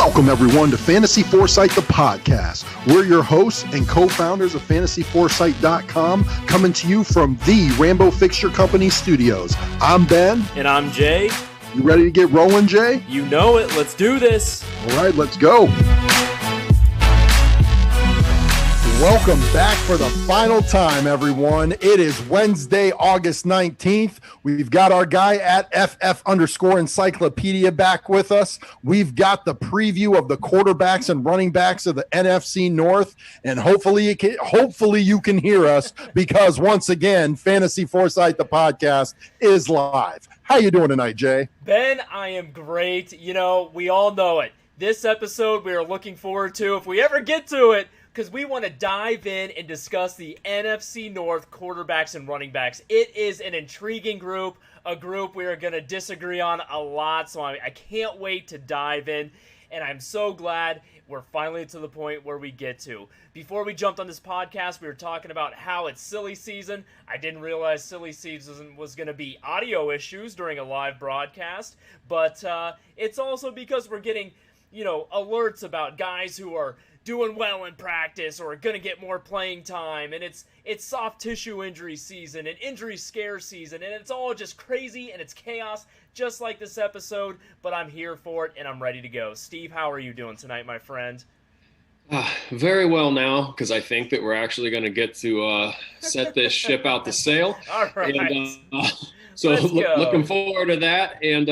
Welcome, everyone, to Fantasy Foresight, the podcast. We're your hosts and co-founders of fantasyforesight.com, coming to you from the Rambo Fixture Company studios. I'm Ben. And I'm Jay. You ready to get rolling, Jay? You know it. Let's do this. All right, let's go. Welcome back for the final time, everyone. It is Wednesday, August 19th. We've got our guy at FF_encyclopedia back with us. We've got the preview of the quarterbacks and running backs of the NFC North, and hopefully you can hear us because once again, Fantasy Foresight, the podcast, is live. How you doing tonight, Jay? Ben, I am great. You know, we all know it. This episode we are looking forward to, if we ever get to it, because we want to dive in and discuss the NFC North quarterbacks and running backs. It is an intriguing group, a group we are going to disagree on a lot, so I can't wait to dive in, and I'm so glad we're finally to the point where we get to. Before we jumped on this podcast, we were talking about how it's silly season. I didn't realize silly season was going to be audio issues during a live broadcast, but it's also because we're getting, alerts about guys who are doing well in practice or going to get more playing time, and it's soft tissue injury season and injury scare season, and it's all just crazy and it's chaos just like this episode, but I'm here for it and I'm ready to go. Steve, how are you doing tonight, my friend? Very well now, because I think that we're actually going to get to set this ship out to sail. All right. And, so looking forward to that, and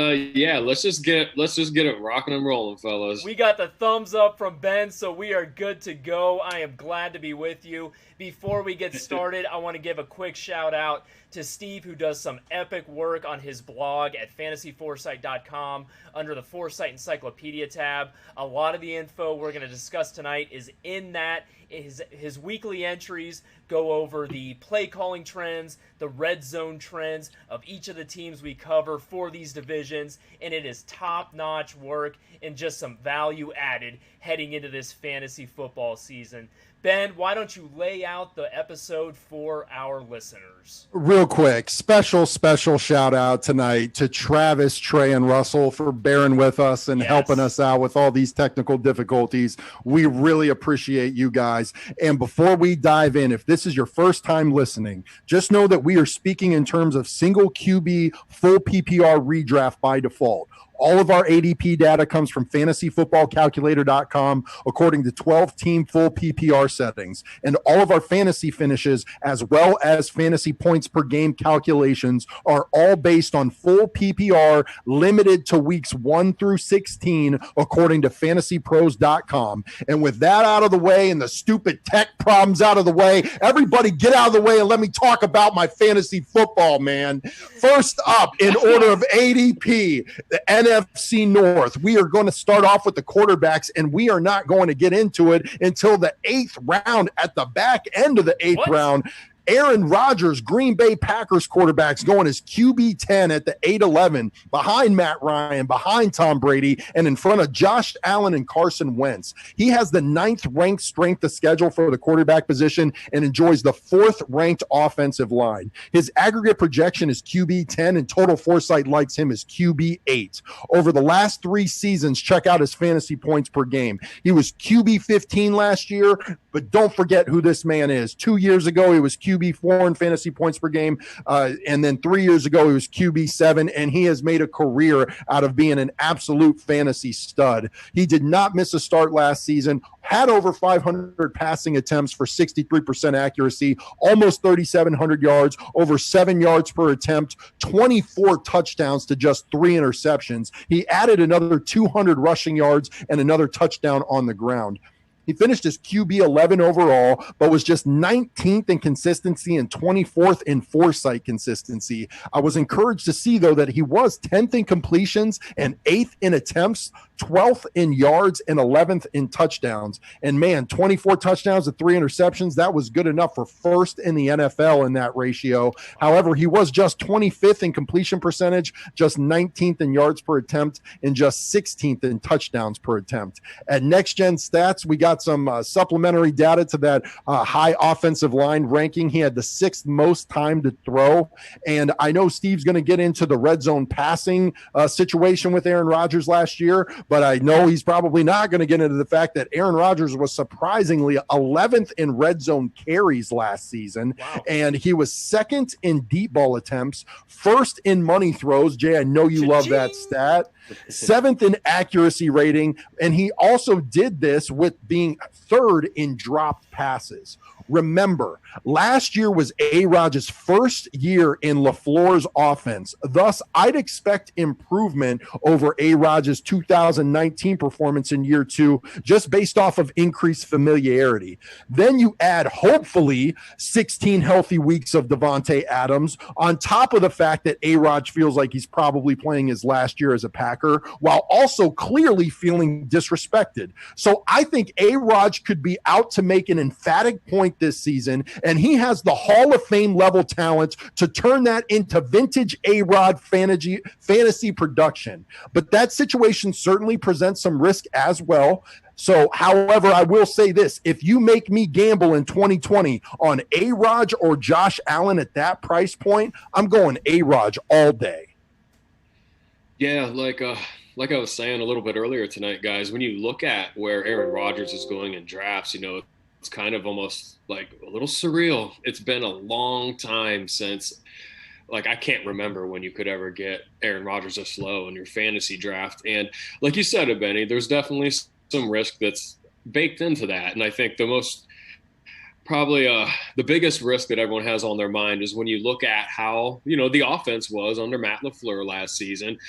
let's just get it rocking and rolling, fellas. We got the thumbs up from Ben, so we are good to go. I am glad to be with you. Before we get started, I want to give a quick shout out to Steve, who does some epic work on his blog at fantasyforesight.com under the Foresight Encyclopedia tab. A lot of the info we're going to discuss tonight is in that. His weekly entries go over the play calling trends, the red zone trends of each of the teams we cover for these divisions, and it is top-notch work and just some value added heading into this fantasy football season. Ben, why don't you lay out the episode for our listeners? Real quick, special shout out tonight to Travis, Trey, and Russell for bearing with us and helping us out with all these technical difficulties. We really appreciate you guys. And before we dive in, if this is your first time listening, just know that we are speaking in terms of single QB, full PPR redraft by default. All of our ADP data comes from fantasyfootballcalculator.com according to 12-team full PPR settings. And all of our fantasy finishes, as well as fantasy points per game calculations, are all based on full PPR limited to weeks 1 through 16 according to fantasypros.com. And with that out of the way and the stupid tech problems out of the way, everybody get out of the way and let me talk about my fantasy football, man. First up, in order of ADP, the NFC North. We are going to start off with the quarterbacks, and we are not going to get into it until the 8th round. At the back end of the 8th round, Aaron Rodgers, Green Bay Packers quarterbacks, going as QB 10 at the 8-11, behind Matt Ryan, behind Tom Brady, and in front of Josh Allen and Carson Wentz. He has the 9th ranked strength of schedule for the quarterback position and enjoys the 4th ranked offensive line. His aggregate projection is QB 10, and Total Foresight likes him as QB 8. Over the last 3 seasons, check out his fantasy points per game. He was QB 15 last year, but don't forget who this man is. 2 years ago, he was QB 4 in fantasy points per game, and then 3 years ago he was QB 7, and he has made a career out of being an absolute fantasy stud. He did not miss a start last season, had over 500 passing attempts for 63% accuracy, almost 3,700 yards, over 7 yards per attempt, 24 touchdowns to just 3 interceptions. He added another 200 rushing yards and another touchdown on the ground. He finished as QB 11 overall, but was just 19th in consistency and 24th in foresight consistency. I was encouraged to see, though, that he was 10th in completions and 8th in attempts, 12th in yards, and 11th in touchdowns. And, man, 24 touchdowns and 3 interceptions, that was good enough for first in the NFL in that ratio. However, he was just 25th in completion percentage, just 19th in yards per attempt, and just 16th in touchdowns per attempt. At Next Gen Stats, we got got some supplementary data to that high offensive line ranking. He had the 6th most time to throw. And I know Steve's going to get into the red zone passing situation with Aaron Rodgers last year, but I know he's probably not going to get into the fact that Aaron Rodgers was surprisingly 11th in red zone carries last season. Wow. And he was 2nd in deep ball attempts, 1st in money throws. Jay, I know you love that stat. 7th in accuracy rating. And he also did this with being 3rd in dropped passes. Remember, last year was A-Rod's first year in LaFleur's offense. Thus, I'd expect improvement over A-Rod's 2019 performance in year 2, just based off of increased familiarity. Then you add, hopefully, 16 healthy weeks of Devontae Adams on top of the fact that A-Rod feels like he's probably playing his last year as a Packer, while also clearly feeling disrespected. So I think A-Rod could be out to make an emphatic point this season, and he has the Hall of Fame level talent to turn that into vintage A-Rod fantasy production. But that situation certainly presents some risk as well. So, however, I will say this: if you make me gamble in 2020 on A-Rod or Josh Allen at that price point, I'm going A-Rod all day. Yeah, like I was saying a little bit earlier tonight, guys, when you look at where Aaron Rodgers is going in drafts, it's kind of almost like a little surreal. It's been a long time since, I can't remember when you could ever get Aaron Rodgers this low in your fantasy draft. And like you said, Benny, there's definitely some risk that's baked into that. And I think the biggest risk that everyone has on their mind is when you look at how, the offense was under Matt LaFleur last season.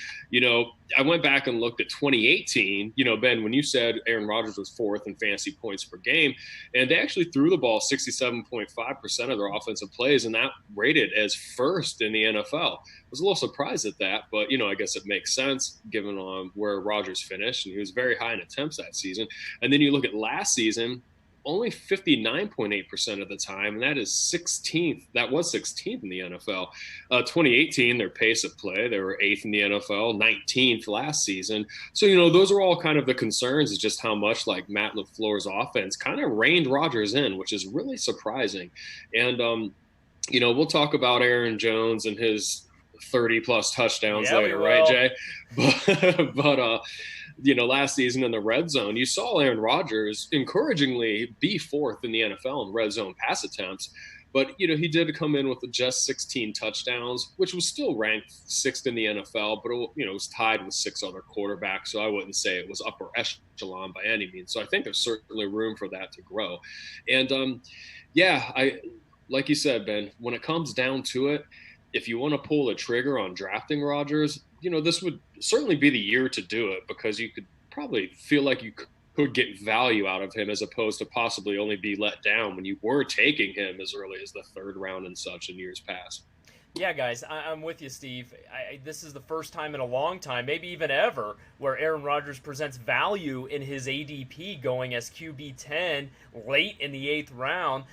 I went back and looked at 2018, Ben, when you said Aaron Rodgers was 4th in fantasy points per game, and they actually threw the ball 67.5% of their offensive plays, and that rated as 1st in the NFL. I was a little surprised at that, but, I guess it makes sense given where Rodgers finished, and he was very high in attempts that season. And then you look at last season, only 59.8% of the time, and that is 16th. That was 16th in the NFL. 2018, their pace of play, they were 8th in the NFL, 19th last season. So, those are all kind of the concerns, is just how much Matt LaFleur's offense kind of reined Rodgers in, which is really surprising. And, we'll talk about Aaron Jones and his 30-plus touchdowns later, right, Jay? But last season in the red zone, you saw Aaron Rodgers encouragingly be 4th in the NFL in red zone pass attempts. But, he did come in with just 16 touchdowns, which was still ranked 6th in the NFL, but, it was tied with 6 other quarterbacks. So I wouldn't say it was upper echelon by any means. So I think there's certainly room for that to grow. And, like you said, Ben, when it comes down to it, if you want to pull the trigger on drafting Rodgers, this would certainly be the year to do it, because you could probably feel like you could get value out of him, as opposed to possibly only be let down when you were taking him as early as the 3rd round and such in years past. Yeah, guys, I'm with you, Steve. This is the first time in a long time, maybe even ever, where Aaron Rodgers presents value in his ADP going as QB 10 late in the 8th round.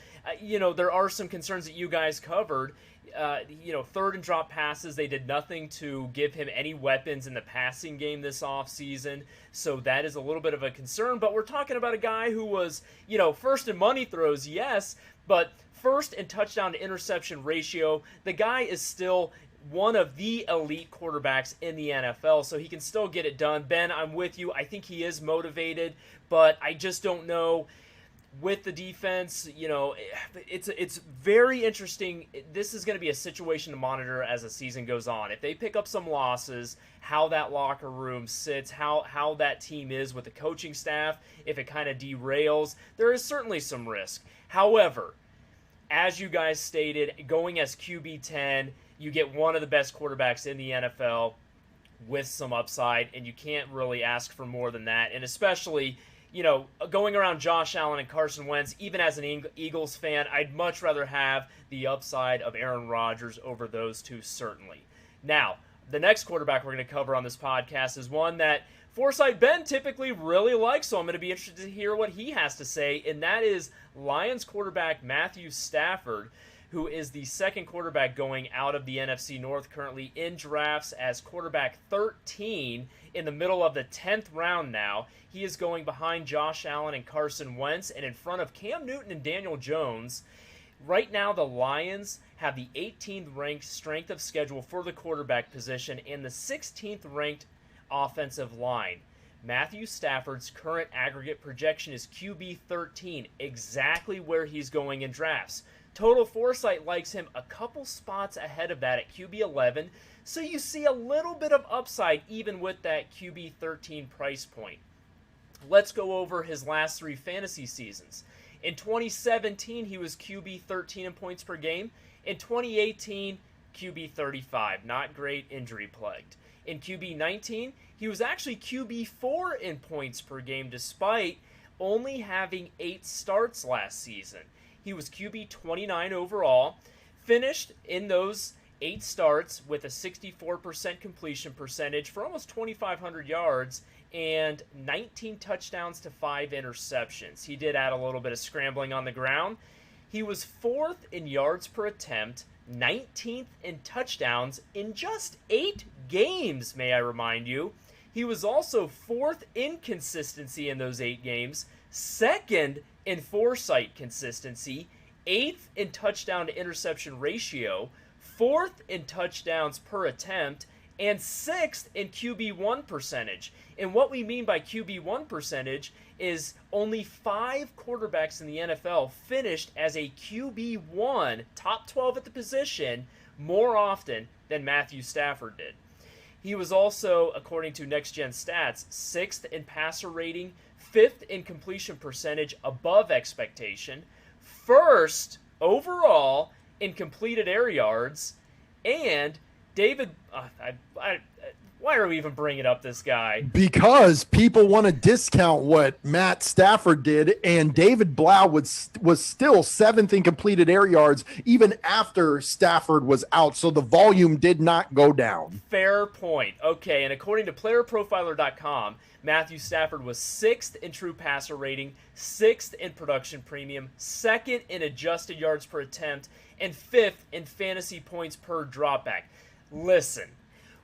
There are some concerns that you guys covered. 3rd and drop passes. They did nothing to give him any weapons in the passing game this offseason. So that is a little bit of a concern. But we're talking about a guy who was, 1st in money throws, yes, but 1st in touchdown to interception ratio. The guy is still one of the elite quarterbacks in the NFL, so he can still get it done. Ben, I'm with you. I think he is motivated, but I just don't know. With the defense, it's very interesting. This is going to be a situation to monitor as the season goes on. If they pick up some losses, how that locker room sits, how that team is with the coaching staff, if it kind of derails, there is certainly some risk. However, as you guys stated, going as QB 10, you get one of the best quarterbacks in the NFL with some upside, and you can't really ask for more than that. And especially, going around Josh Allen and Carson Wentz, even as an Eagles fan, I'd much rather have the upside of Aaron Rodgers over those two, certainly. Now, the next quarterback we're going to cover on this podcast is one that Foresight Ben typically really likes, so I'm going to be interested to hear what he has to say, and that is Lions quarterback Matthew Stafford. who is the second quarterback going out of the NFC North, currently in drafts as quarterback 13 in the middle of the 10th round now. He is going behind Josh Allen and Carson Wentz and in front of Cam Newton and Daniel Jones. Right now, the Lions have the 18th ranked strength of schedule for the quarterback position and the 16th ranked offensive line. Matthew Stafford's current aggregate projection is QB 13, exactly where he's going in drafts. Total Foresight likes him a couple spots ahead of that at QB 11, so you see a little bit of upside even with that QB 13 price point. Let's go over his last 3 fantasy seasons. In 2017, he was QB 13 in points per game. In 2018, QB 35, not great, injury plagued. In QB 19, he was actually QB 4 in points per game despite only having 8 starts last season. He was QB 29 overall, finished in those 8 starts with a 64% completion percentage for almost 2,500 yards and 19 touchdowns to 5 interceptions. He did add a little bit of scrambling on the ground. He was 4th in yards per attempt, 19th in touchdowns in just 8 games, may I remind you. He was also 4th in consistency in those 8 games, 2nd in Foresight consistency, 8th in touchdown to interception ratio, 4th in touchdowns per attempt, and 6th in QB1 percentage. And what we mean by QB1 percentage is only 5 quarterbacks in the NFL finished as a QB1, top 12 at the position, more often than Matthew Stafford did. He was also, according to Next Gen Stats, 6th in passer rating, 5th in completion percentage above expectation, 1st overall in completed air yards, and David, why are we even bringing up this guy? Because people want to discount what Matt Stafford did, and David Blau was still 7th in completed air yards even after Stafford was out, so the volume did not go down. Fair point. Okay, and according to PlayerProfiler.com, Matthew Stafford was 6th in true passer rating, 6th in production premium, 2nd in adjusted yards per attempt, and 5th in fantasy points per dropback. Listen,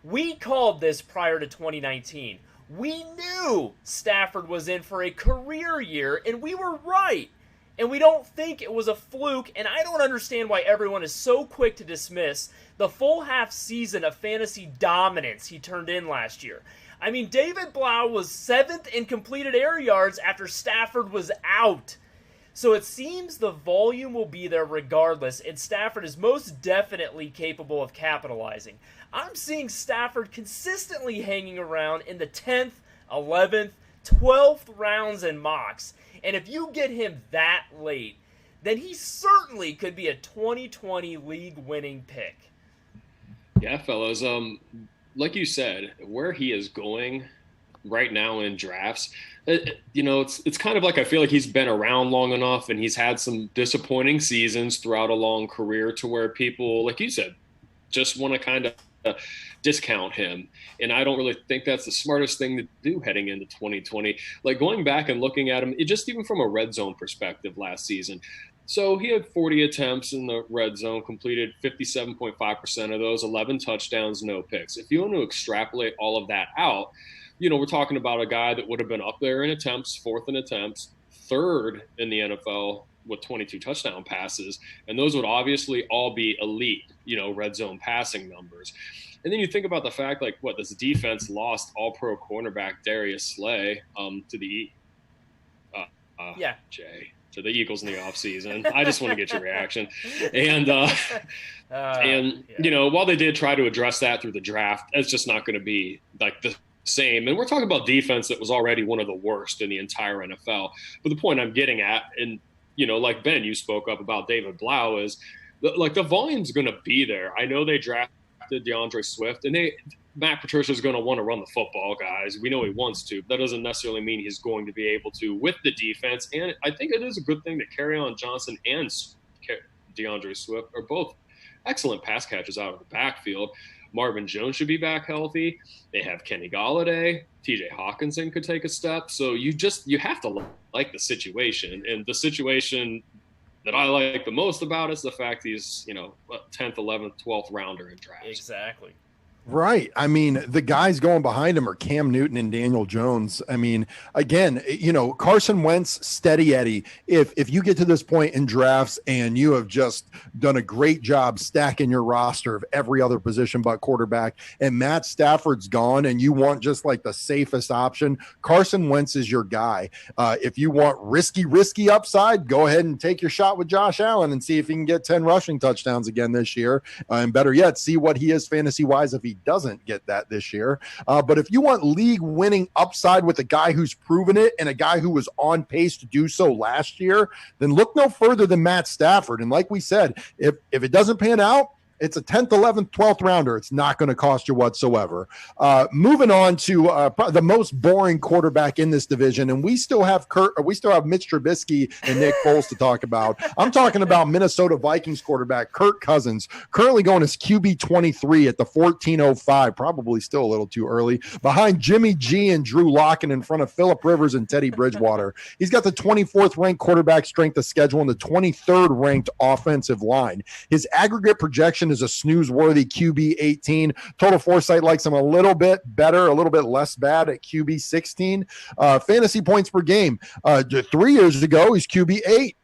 we called this prior to 2019. We knew Stafford was in for a career year, and we were right. And we don't think it was a fluke, and I don't understand why everyone is so quick to dismiss the full half season of fantasy dominance he turned in last year. I mean, David Blau was 7th in completed air yards after Stafford was out. So it seems the volume will be there regardless, and Stafford is most definitely capable of capitalizing. I'm seeing Stafford consistently hanging around in the 10th, 11th, 12th rounds in mocks. And if you get him that late, then he certainly could be a 2020 league-winning pick. Yeah, fellas. Like you said, where he is going right now in drafts, it's kind of like I feel like he's been around long enough and he's had some disappointing seasons throughout a long career to where people, like you said, just want to kind of discount him. And I don't really think that's the smartest thing to do heading into 2020. Like going back and looking at him, just even from a red zone perspective last season. So he had 40 attempts in the red zone, completed 57.5% of those, 11 touchdowns, no picks. If you want to extrapolate all of that out, we're talking about a guy that would have been up there in attempts, 4th in attempts, 3rd in the NFL with 22 touchdown passes. And those would obviously all be elite, red zone passing numbers. And then you think about the fact, this defense lost all-pro cornerback Darius Slay to the to the Eagles in the offseason. I just want to get your reaction. And while they did try to address that through the draft, it's just not going to be like the same. And we're talking about defense that was already one of the worst in the entire NFL. But the point I'm getting at, and like Ben, you spoke up about David Blau, is the volume's going to be there. I know they drafted Deandre Swift, and Matt Patricia's going to want to run the football, guys. We know he wants to. But that doesn't necessarily mean he's going to be able to with the defense. And I think it is a good thing that Kerryon Johnson and Deandre Swift are both excellent pass catchers out of the backfield. Marvin Jones should be back healthy. They have Kenny Golladay. TJ Hawkinson could take a step. So you have to like the situation. And the situation that I like the most about it is the fact he's, 10th, 11th, 12th rounder in drafts. Exactly. Right. I mean, the guys going behind him are Cam Newton and Daniel Jones. I mean, again, Carson Wentz, steady Eddie. If you get to this point in drafts and you have just done a great job stacking your roster of every other position but quarterback, and Matt Stafford's gone and you want just like the safest option, Carson Wentz is your guy. If you want risky upside, go ahead and take your shot with Josh Allen and see if he can get 10 rushing touchdowns again this year. And better yet, see what he is fantasy-wise if he doesn't get that this year. But if you want league winning upside with a guy who's proven it and a guy who was on pace to do so last year, then look no further than Matt Stafford. And like we said, if it doesn't pan out, it's a 10th, 11th, 12th rounder. It's not going to cost you whatsoever. Moving on to the most boring quarterback in this division, and we still have Mitch Trubisky and Nick Foles to talk about. I'm talking about Minnesota Vikings quarterback Kirk Cousins, currently going as QB 23 at the 1405, probably still a little too early, behind Jimmy G and Drew Lock and in front of Phillip Rivers and Teddy Bridgewater. He's got the 24th ranked quarterback strength of schedule and the 23rd ranked offensive line. His aggregate projection is a snooze-worthy QB 18. Total Foresight likes him a little bit better, a little bit less bad at QB 16. Fantasy points per game. 3 years ago, he's QB 8.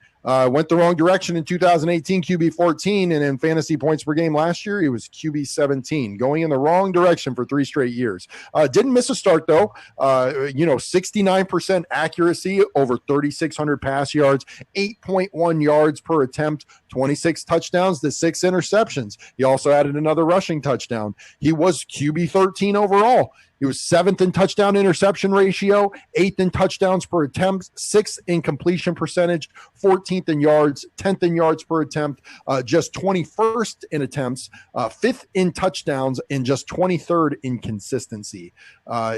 Went the wrong direction in 2018, QB 14, and in fantasy points per game last year, he was QB 17, going in the wrong direction for 3 straight years. Didn't miss a start, though. 69% accuracy, over 3,600 pass yards, 8.1 yards per attempt, 26 touchdowns to 6 interceptions. He also added another rushing touchdown. He was QB 13 overall. He was 7th in touchdown interception ratio, 8th in touchdowns per attempt, 6th in completion percentage, 14th in yards, 10th in yards per attempt, just 21st in attempts, 5th in touchdowns, and just 23rd in consistency.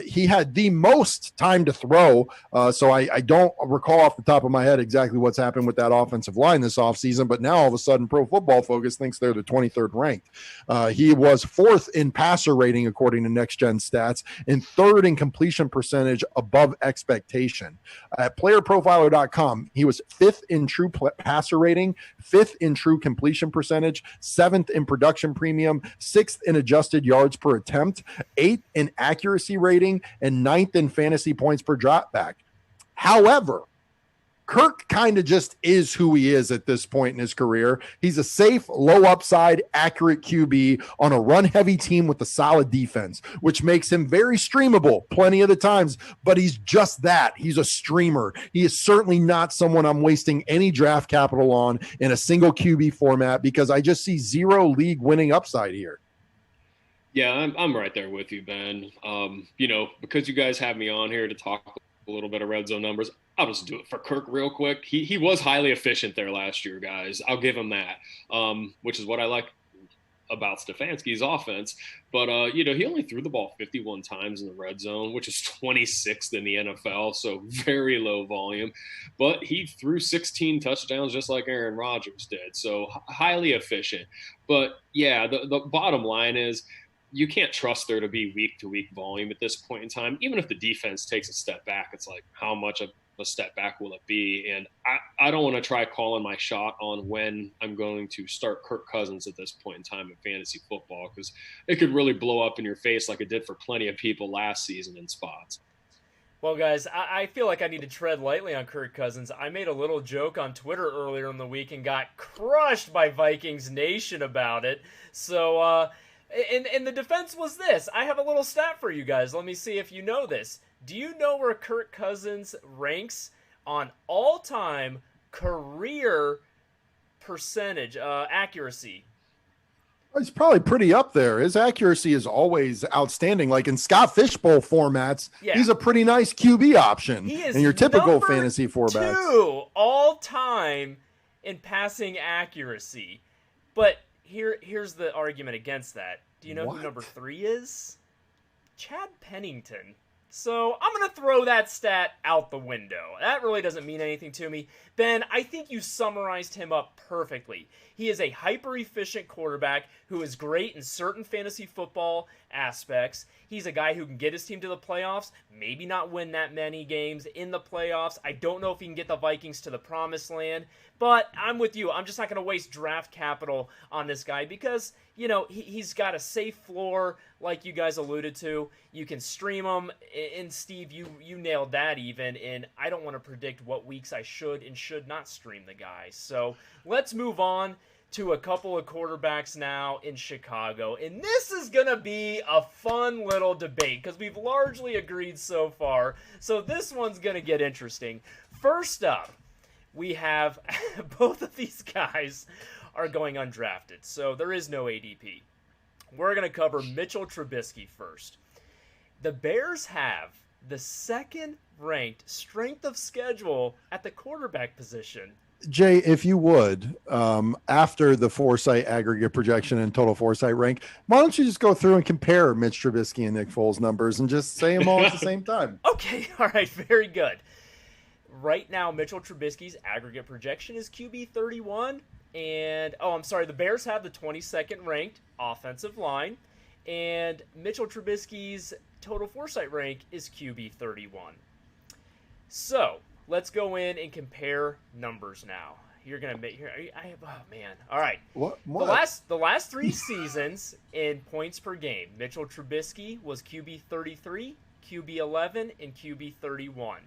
He had the most time to throw, so I don't recall off the top of my head exactly what's happened with that offensive line this offseason, but now all of a sudden Pro Football Focus thinks they're the 23rd ranked. He was 4th in passer rating according to Next Gen Stats, and 3rd in completion percentage above expectation. At playerprofiler.com, he was 5th in true passer rating, 5th in true completion percentage, 7th in production premium, 6th in adjusted yards per attempt, 8th in accuracy rating, and 9th in fantasy points per dropback. However, Kirk kind of just is who he is at this point in his career. He's a safe, low upside, accurate QB on a run-heavy team with a solid defense, which makes him very streamable plenty of the times, but he's just that. He's a streamer. He is certainly not someone I'm wasting any draft capital on in a single QB format because I just see zero league winning upside here. Yeah, I'm right there with you, Ben. Because you guys have me on here to talk a little bit of red zone numbers, I'll just do it for Kirk real quick. He was highly efficient there last year, guys. I'll give him that, which is what I like about Stefanski's offense. But, he only threw the ball 51 times in the red zone, which is 26th in the NFL, so very low volume. But he threw 16 touchdowns just like Aaron Rodgers did, so highly efficient. But, yeah, the bottom line is you can't trust there to be week-to-week volume at this point in time. Even if the defense takes a step back, it's like how much of a step back will it be? And I don't want to try calling my shot on when I'm going to start Kirk Cousins at this point in time in fantasy football because it could really blow up in your face like it did for plenty of people last season in spots. Well, guys, I feel like I need to tread lightly on Kirk Cousins. I made a little joke on Twitter earlier in the week and got crushed by Vikings Nation about it. So, and the defense was this. I have a little stat for you guys. Let me see if you know this. Do you know where Kirk Cousins ranks on all-time career percentage accuracy? He's probably pretty up there. His accuracy is always outstanding. Like in Scott Fishbowl formats, he's a pretty nice QB option. He is in your typical fantasy formats. 2 all-time in passing accuracy. But here's the argument against that. Do you know who number 3 is? Chad Pennington. So I'm going to throw that stat out the window. That really doesn't mean anything to me. Ben, I think you summarized him up perfectly. He is a hyper-efficient quarterback who is great in certain fantasy football aspects. He's a guy who can get his team to the playoffs, maybe not win that many games in the playoffs. I don't know if he can get the Vikings to the promised land, But I'm with you. I'm just not going to waste draft capital on this guy because, he's got a safe floor like you guys alluded to. You can stream him. And Steve, you nailed that even. And I don't want to predict what weeks I should and should not stream the guy. So let's move on to a couple of quarterbacks now in Chicago. And this is going to be a fun little debate because we've largely agreed so far. So this one's going to get interesting. First up, we have both of these guys are going undrafted. So there is no ADP. We're going to cover Mitchell Trubisky first. The Bears have the second-ranked strength of schedule at the quarterback position. Jay, if you would, after the Foresight aggregate projection and total Foresight rank, why don't you just go through and compare Mitch Trubisky and Nick Foles numbers and just say them all at the same time? Okay, all right, very good. Right now, Mitchell Trubisky's aggregate projection is QB 31. And, the Bears have the 22nd ranked offensive line. And Mitchell Trubisky's total Foresight rank is QB 31. So, let's go in and compare numbers now. You're going to make here. All right. What? The last 3 seasons in points per game, Mitchell Trubisky was QB 33, QB 11, and QB 31.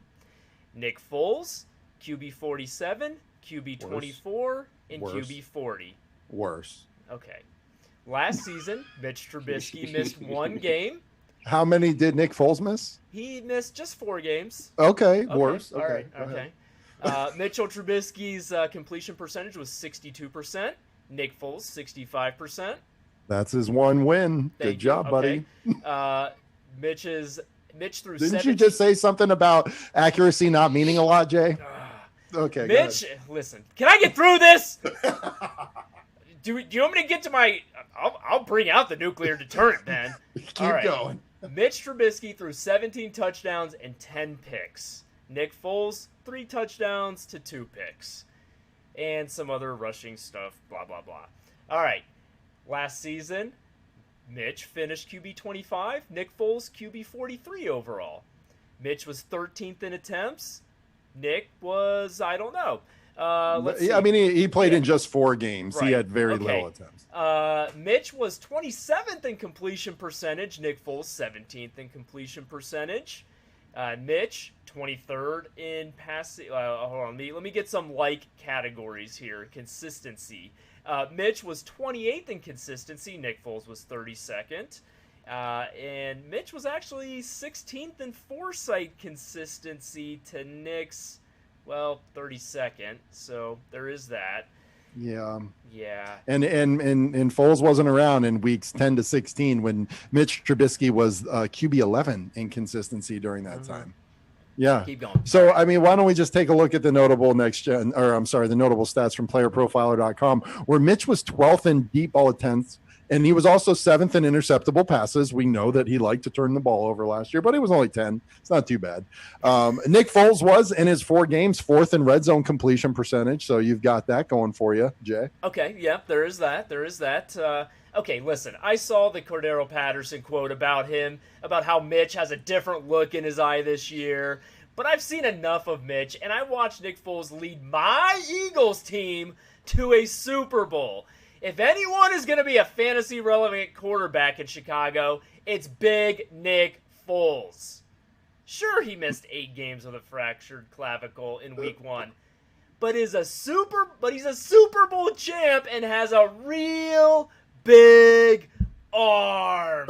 Nick Foles, QB 47, QB 24, and QB 40. Worse. Okay. Last season, Mitch Trubisky missed 1 game. How many did Nick Foles miss? He missed just 4 games. Okay. Worse. All right. Okay. Mitchell Trubisky's completion percentage was 62%. Nick Foles, 65%. That's his one win. Good job, buddy. Mitch threw Didn't 17. you just say something about accuracy not meaning a lot, Jay? Okay. Mitch, listen. Can I get through this? Do you want me to get to my? I'll bring out the nuclear deterrent, man. Keep going. Mitch Trubisky threw 17 touchdowns and 10 picks. Nick Foles, 3 touchdowns to 2 picks, and some other rushing stuff. Blah blah blah. All right. Last season, Mitch finished QB 25. Nick Foles QB 43 overall. Mitch was 13th in attempts. Nick was, I don't know. Let's see. I mean, he played in just 4 games. Right. He had very little attempts. Mitch was 27th in completion percentage. Nick Foles 17th in completion percentage. Mitch 23rd in passing. Hold on, let me get some categories here. Consistency. Mitch was 28th in consistency. Nick Foles was 32nd. And Mitch was actually 16th in Foresight consistency to Nick's, 32nd. So there is that. Yeah. Yeah. And Foles wasn't around in weeks 10 to 16 when Mitch Trubisky was QB 11 in consistency during that time. Yeah. Keep going. So, I mean, why don't we just take a look at the notable the notable stats from playerprofiler.com, where Mitch was 12th in deep ball attempts, and he was also 7th in interceptable passes. We know that he liked to turn the ball over last year, but it was only 10. It's not too bad. Nick Foles was, in his 4 games, 4th in red zone completion percentage. So you've got that going for you, Jay. Okay. Yeah, there is that. Okay, listen, I saw the Cordero Patterson quote about him, about how Mitch has a different look in his eye this year. But I've seen enough of Mitch, and I watched Nick Foles lead my Eagles team to a Super Bowl. If anyone is going to be a fantasy-relevant quarterback in Chicago, it's Big Nick Foles. Sure, he missed 8 games with a fractured clavicle in Week 1, but he's a Super Bowl champ and has a real big arm.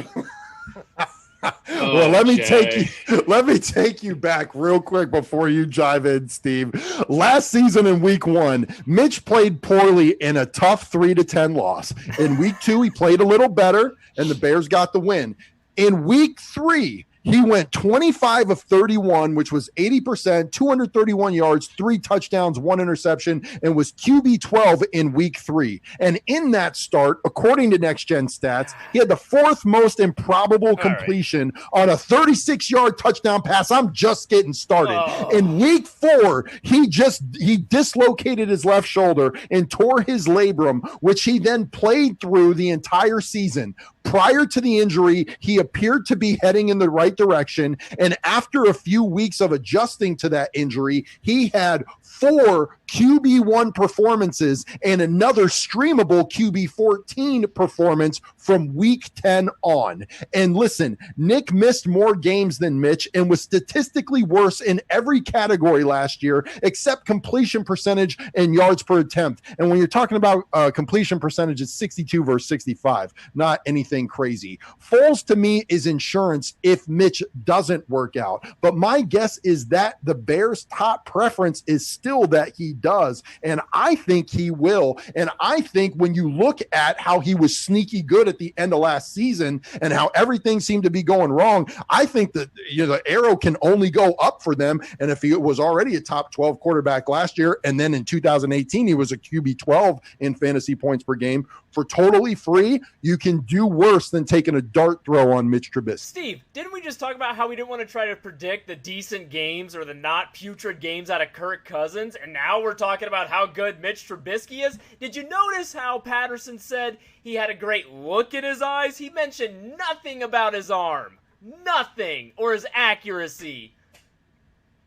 Well, let me take you back real quick before you dive in, Steve. Last season in Week 1, Mitch played poorly in a tough 3-10 loss. In Week 2, he played a little better, and the Bears got the win. In Week 3, he went 25 of 31, which was 80%, 231 yards, 3 touchdowns, 1 interception, and was QB 12 in Week 3. And in that start, according to Next Gen Stats, he had the 4th most improbable completion on a 36-yard touchdown pass. I'm just getting started. In Week 4, he dislocated his left shoulder and tore his labrum, which he then played through the entire season. Prior to the injury, he appeared to be heading in the right direction. And after a few weeks of adjusting to that injury, he had 4 QB1 performances and another streamable QB14 performance from week 10 on. And listen, Nick missed more games than Mitch and was statistically worse in every category last year except completion percentage and yards per attempt. And when you're talking about completion percentage, it's 62 versus 65, not anything crazy. Foles to me is insurance if Mitch doesn't work out. But my guess is that the Bears' top preference is still that he does. And I think he will. And I think when you look at how he was sneaky good at the end of last season and how everything seemed to be going wrong, I think that the arrow can only go up for them. And if he was already a top 12 quarterback last year, and then in 2018, he was a QB 12 in fantasy points per game, for totally free, you can do worse than taking a dart throw on Mitch Trubisky. Steve, didn't we just talk about how we didn't want to try to predict the decent games or the not putrid games out of Kirk Cousins, and now we're talking about how good Mitch Trubisky is? Did you notice how Patterson said he had a great look in his eyes? He mentioned nothing about his arm. Nothing. Or his accuracy.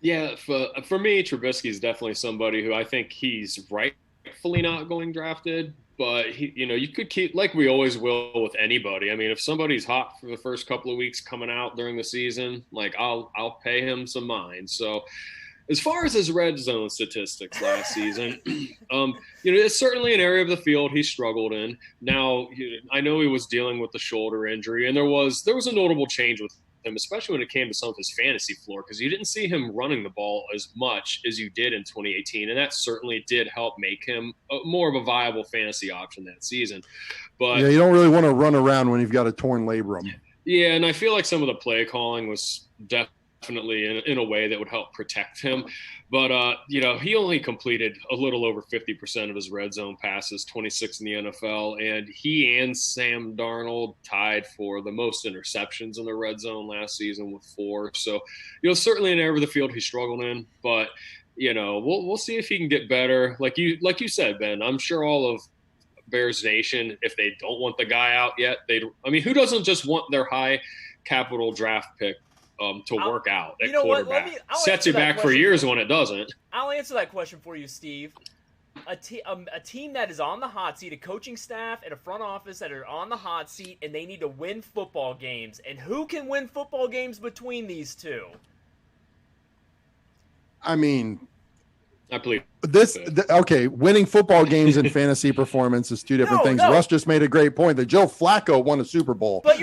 Yeah, for me, Trubisky is definitely somebody who I think he's rightfully not going drafted. But, you could keep, like we always will with anybody. I mean, if somebody's hot for the first couple of weeks coming out during the season, I'll pay him some mind. So as far as his red zone statistics last season, it's certainly an area of the field he struggled in. Now, I know he was dealing with the shoulder injury, and there was a notable change with him, especially when it came to some of his fantasy floor, because you didn't see him running the ball as much as you did in 2018, and that certainly did help make him more of a viable fantasy option that season. But yeah, you don't really want to run around when you've got a torn labrum. Yeah, and I feel like some of the play calling was definitely in a way that would help protect him. But, he only completed a little over 50% of his red zone passes, 26 in the NFL, and he and Sam Darnold tied for the most interceptions in the red zone last season with 4. So, certainly an area of the field he struggled in, but, we'll see if he can get better. Like you said, Ben, I'm sure all of Bears Nation, if they don't want the guy out yet, who doesn't just want their high capital draft pick to work out at quarterback? Sets you back for years when it doesn't. I'll answer that question for you, Steve. A team that is on the hot seat, a coaching staff and a front office that are on the hot seat, and they need to win football games. And who can win football games between these two? I mean, I believe winning football games and fantasy performance is two different things. Russ just made a great point that Joe Flacco won a Super Bowl. But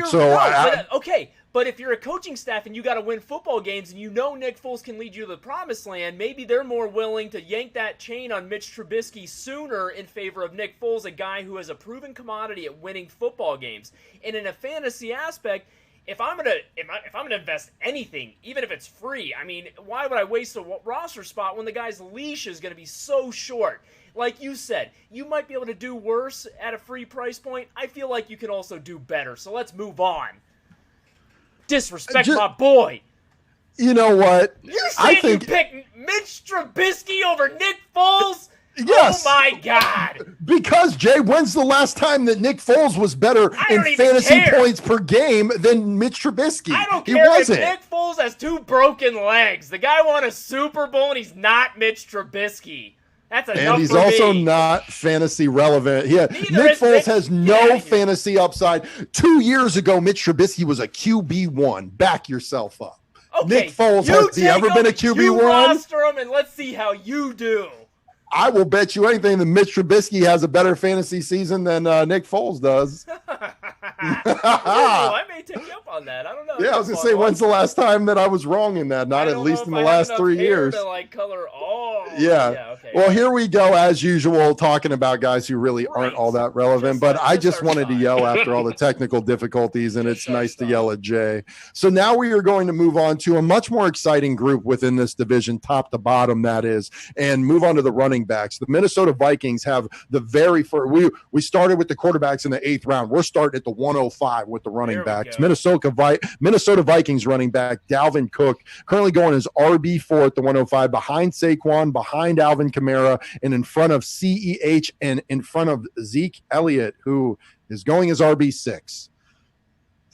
But if you're a coaching staff and you got to win football games and Nick Foles can lead you to the promised land, maybe they're more willing to yank that chain on Mitch Trubisky sooner in favor of Nick Foles, a guy who is a proven commodity at winning football games. And in a fantasy aspect, if I'm gonna invest anything, even if it's free, why would I waste a roster spot when the guy's leash is gonna be so short? Like you said, you might be able to do worse at a free price point. I feel like you can also do better. So let's move on. Disrespect my boy. You know what? You're saying you picked Mitch Trubisky over Nick Foles? Yes. Oh my God. Because, Jay, when's the last time that Nick Foles was better in fantasy points per game than Mitch Trubisky? I don't care if Nick Foles has 2 broken legs. The guy won a Super Bowl and he's not Mitch Trubisky. That's enough for me. And he's also not fantasy relevant. Yeah, Nick Foles has no fantasy upside. 2 years ago, Mitch Trubisky was a QB1. Back yourself up. Okay, Nick Foles, has he ever been a QB1? You roster him and let's see how you do. I will bet you anything that Mitch Trubisky has a better fantasy season than Nick Foles does. I may take you up on that. I don't know. Yeah, I was going to say, when's the last time that I was wrong in that? Not at least in the last 3 years. Yeah. Okay. Well, here we go, as usual, talking about guys who really aren't all that relevant. But I just wanted to yell after all the technical difficulties, and it's nice to yell at Jay. So now we are going to move on to a much more exciting group within this division, top to bottom, that is, and move on to the running backs. The Minnesota Vikings have the very first. We started with the quarterbacks in the 8th round. We're starting at the 105 with the running backs. Minnesota Vikings running back Dalvin Cook currently going as RB4 at the 105, behind Saquon, behind Alvin Kamara, and in front of CEH and in front of Zeke Elliott, who is going as RB6.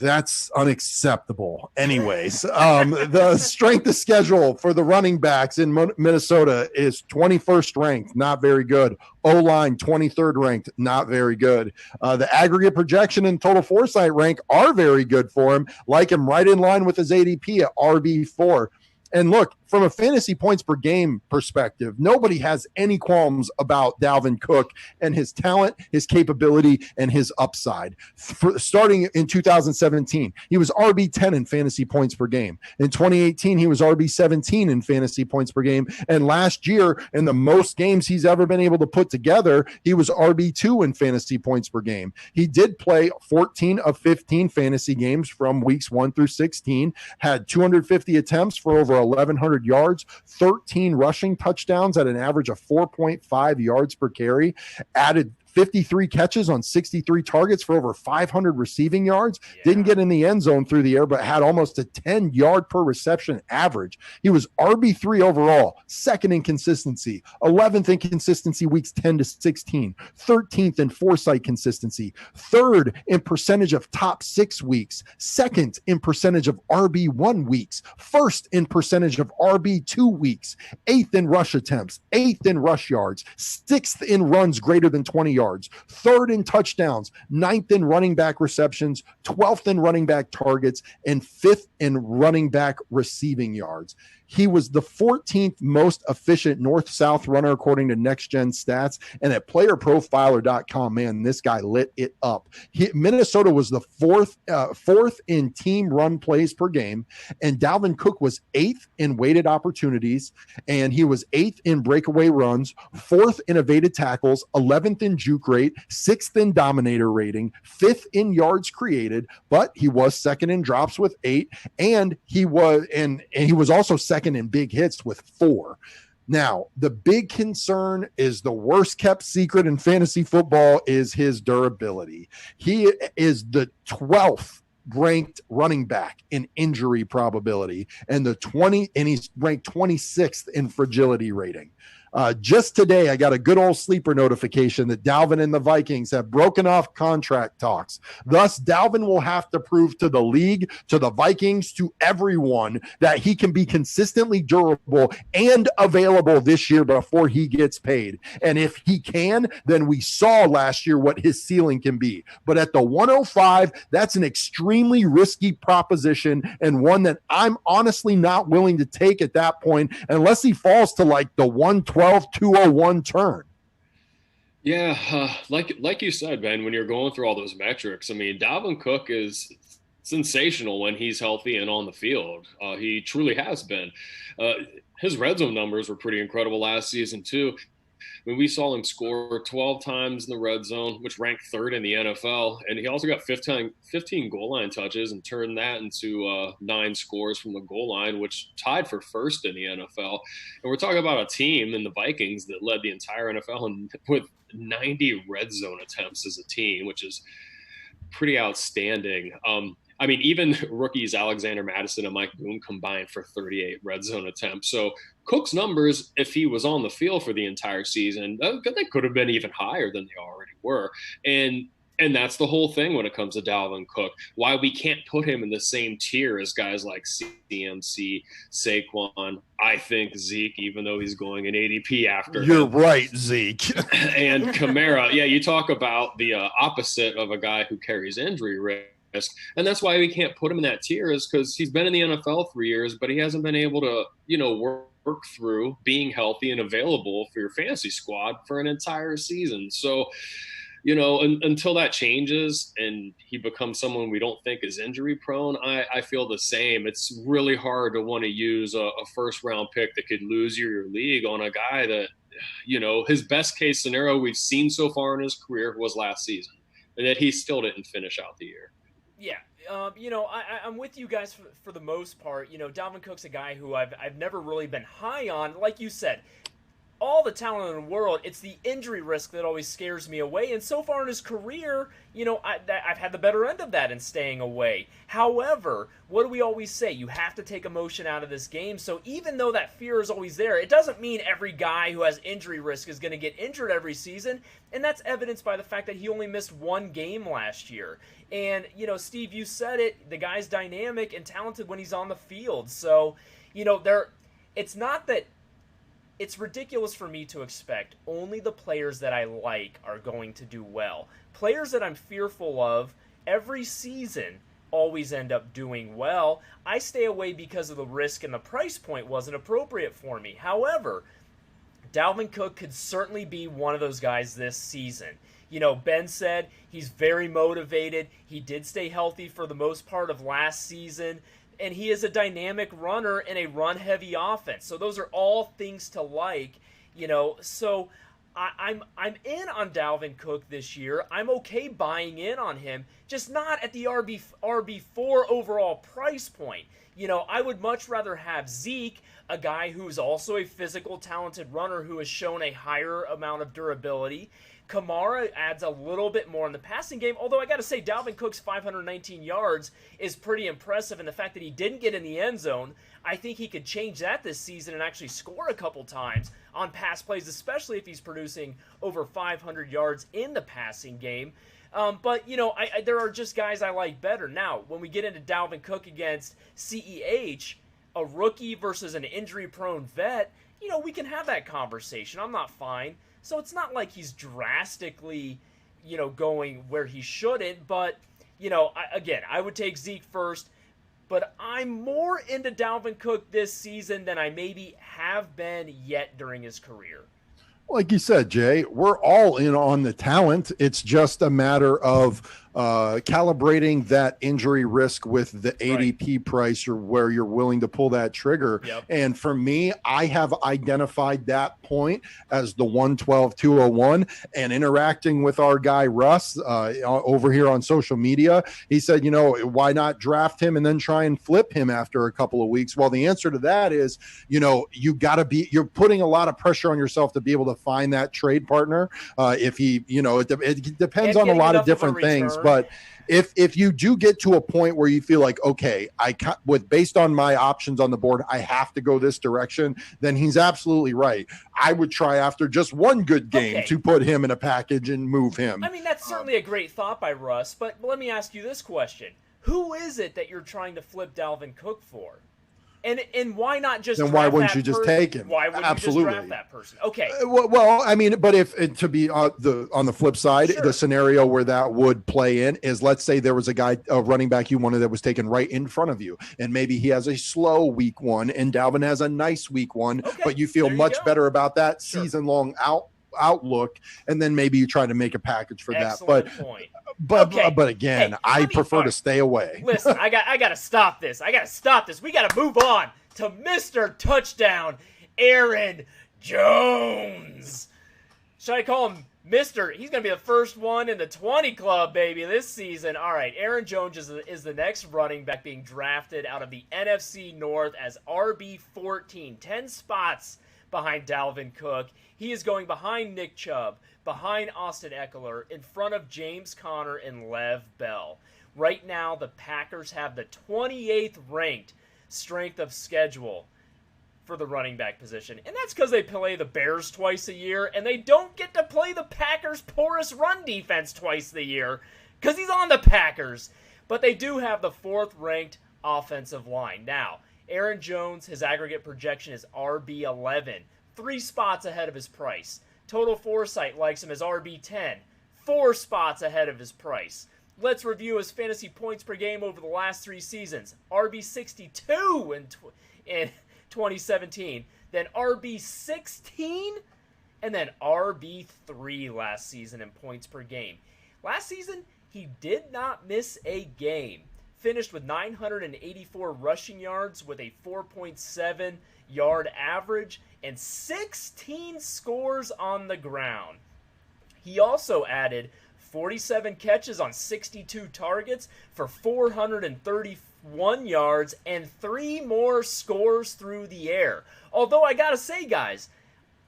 That's unacceptable. Anyways, the strength of schedule for the running backs in Minnesota is 21st ranked, not very good. O-line, 23rd ranked, not very good. The aggregate projection and total Foresight rank are very good for him, like him right in line with his ADP at RB4. And look, from a fantasy points per game perspective, nobody has any qualms about Dalvin Cook and his talent, his capability, and his upside. Starting in 2017, he was RB10 in fantasy points per game. In 2018, he was RB17 in fantasy points per game. And last year, in the most games he's ever been able to put together, he was RB2 in fantasy points per game. He did play 14 of 15 fantasy games from weeks 1 through 16, had 250 attempts for over 1,100 yards, 13 rushing touchdowns at an average of 4.5 yards per carry, added 53 catches on 63 targets for over 500 receiving yards. Didn't get in the end zone through the air, but had almost a 10-yard per reception average. He was RB3 overall, second in consistency, 11th in consistency weeks 10 to 16, 13th in Foresight consistency, third in percentage of top 6 weeks, second in percentage of RB1 weeks, first in percentage of RB2 weeks, 8th in rush attempts, 8th in rush yards, 6th in runs greater than 20 yards, 3rd in touchdowns, 9th in running back receptions, 12th in running back targets, and 5th in running back receiving yards. He was the 14th most efficient north-south runner according to Next Gen Stats. And at playerprofiler.com, man, this guy lit it up. Minnesota was the fourth in team run plays per game. And Dalvin Cook was 8th in weighted opportunities. And he was 8th in breakaway runs, 4th in evaded tackles, 11th in juke rate, 6th in dominator rating, 5th in yards created. But he was second in drops with 8. And he was also second in big hits with 4. Now, the big concern is the worst kept secret in fantasy football is his durability. He is the 12th ranked running back in injury probability and he's ranked 26th in fragility rating. Just today, I got a good old sleeper notification that Dalvin and the Vikings have broken off contract talks. Thus, Dalvin will have to prove to the league, to the Vikings, to everyone that he can be consistently durable and available this year before he gets paid. And if he can, then we saw last year what his ceiling can be. But at the 105, that's an extremely risky proposition and one that I'm honestly not willing to take at that point unless he falls to like the 112, 201 turn. Yeah, like you said, Ben, when you're going through all those metrics, I mean, Dalvin Cook is sensational when he's healthy and on the field. He truly has been. His red zone numbers were pretty incredible last season, too. I mean, we saw him score 12 times in the red zone, which ranked 3rd in the NFL. And he also got 15 goal line touches and turned that into 9 scores from the goal line, which tied for 1st in the NFL. And we're talking about a team in the Vikings that led the entire NFL with 90 red zone attempts as a team, which is pretty outstanding. I mean, even rookies Alexander Madison and Mike Boone combined for 38 red zone attempts. So Cook's numbers, if he was on the field for the entire season, they could have been even higher than they already were. And that's the whole thing when it comes to Dalvin Cook. Why we can't put him in the same tier as guys like CMC, Saquon, I think Zeke, even though he's going an ADP after You're him. right, Zeke. And Kamara. Yeah, you talk about the opposite of a guy who carries injury risk. And that's why we can't put him in that tier is because he's been in the NFL for years, but he hasn't been able to, work through being healthy and available for your fantasy squad for an entire season. So, until that changes and he becomes someone we don't think is injury prone, I feel the same. It's really hard to want to use a first round pick that could lose your league on a guy that, his best case scenario we've seen so far in his career was last season and that he still didn't finish out the year. Yeah, I'm with you guys for the most part. Dalvin Cook's a guy who I've never really been high on. Like you said, all the talent in the world. It's the injury risk that always scares me away. And so far in his career, I've had the better end of that in staying away. However, what do we always say? You have to take emotion out of this game. So even though that fear is always there, it doesn't mean every guy who has injury risk is going to get injured every season. And that's evidenced by the fact that he only missed one game last year. And, Steve, you said it. The guy's dynamic and talented when he's on the field. So, it's not that it's ridiculous for me to expect only the players that I like are going to do well. Players that I'm fearful of every season always end up doing well. I stay away because of the risk, and the price point wasn't appropriate for me. However, Dalvin Cook could certainly be one of those guys this season. Ben said he's very motivated. He did stay healthy for the most part of last season. And he is a dynamic runner in a run-heavy offense. So those are all things to like, So I'm in on Dalvin Cook this year. I'm okay buying in on him, just not at the RB4 overall price point. I would much rather have Zeke, a guy who's also a physical, talented runner who has shown a higher amount of durability. Kamara adds a little bit more in the passing game, although I got to say Dalvin Cook's 519 yards is pretty impressive, and the fact that he didn't get in the end zone, I think he could change that this season and actually score a couple times on pass plays, especially if he's producing over 500 yards in the passing game. But there are just guys I like better. Now, when we get into Dalvin Cook against CEH, a rookie versus an injury-prone vet, we can have that conversation. I'm not fine. So it's not like he's drastically, going where he shouldn't. But, I would take Zeke first. But I'm more into Dalvin Cook this season than I maybe have been yet during his career. Like you said, Jay, we're all in on the talent. It's just a matter of calibrating that injury risk with the ADP price, or where you're willing to pull that trigger. Yep. And for me, I have identified that point as the 112-201, and interacting with our guy Russ over here on social media, he said, why not draft him and then try and flip him after a couple of weeks? Well, the answer to that is, you're putting a lot of pressure on yourself to be able to find that trade partner. If he, it depends on a lot of different things. But if you do get to a point where you feel like, okay, based on my options on the board, I have to go this direction, then he's absolutely right. I would try after just one good game to put him in a package and move him. I mean, that's certainly a great thought by Russ, but let me ask you this question. Who is it that you're trying to flip Dalvin Cook for? And why not just? Then why wouldn't you just take him? Why wouldn't you just draft that person? Okay. Well, I mean, but if to be on the flip side, Sure. The scenario where that would play in is, let's say there was a running back you wanted that was taken right in front of you, and maybe he has a slow week one, and Dalvin has a nice week one, but you feel much better about that season long outlook, and then maybe you try to make a package for Excellent that. Point. But again, I prefer to stay away. Listen, I got to stop this. We got to move on to Mr. Touchdown, Aaron Jones. Should I call him Mr.? He's going to be the first one in the 20 club, baby, this season. All right, Aaron Jones is the next running back being drafted out of the NFC North as RB14, 10 spots behind Dalvin Cook. He is going behind Nick Chubb, behind Austin Eckler, in front of James Conner and Lev Bell. Right now, the Packers have the 28th ranked strength of schedule for the running back position. And that's because they play the Bears twice a year, and they don't get to play the Packers' porous run defense twice a year because he's on the Packers. But they do have the 4th ranked offensive line. Now, Aaron Jones, his aggregate projection is RB11, 3 spots ahead of his price. Total Foresight likes him as RB10, 4 spots ahead of his price. Let's review his fantasy points per game over the last 3 seasons. RB62 in 2017, then RB16, and then RB3 last season in points per game. Last season, he did not miss a game. Finished with 984 rushing yards with a 4.7 yard average and 16 scores on the ground. He also added 47 catches on 62 targets for 431 yards and 3 more scores through the air. Although I gotta say, guys,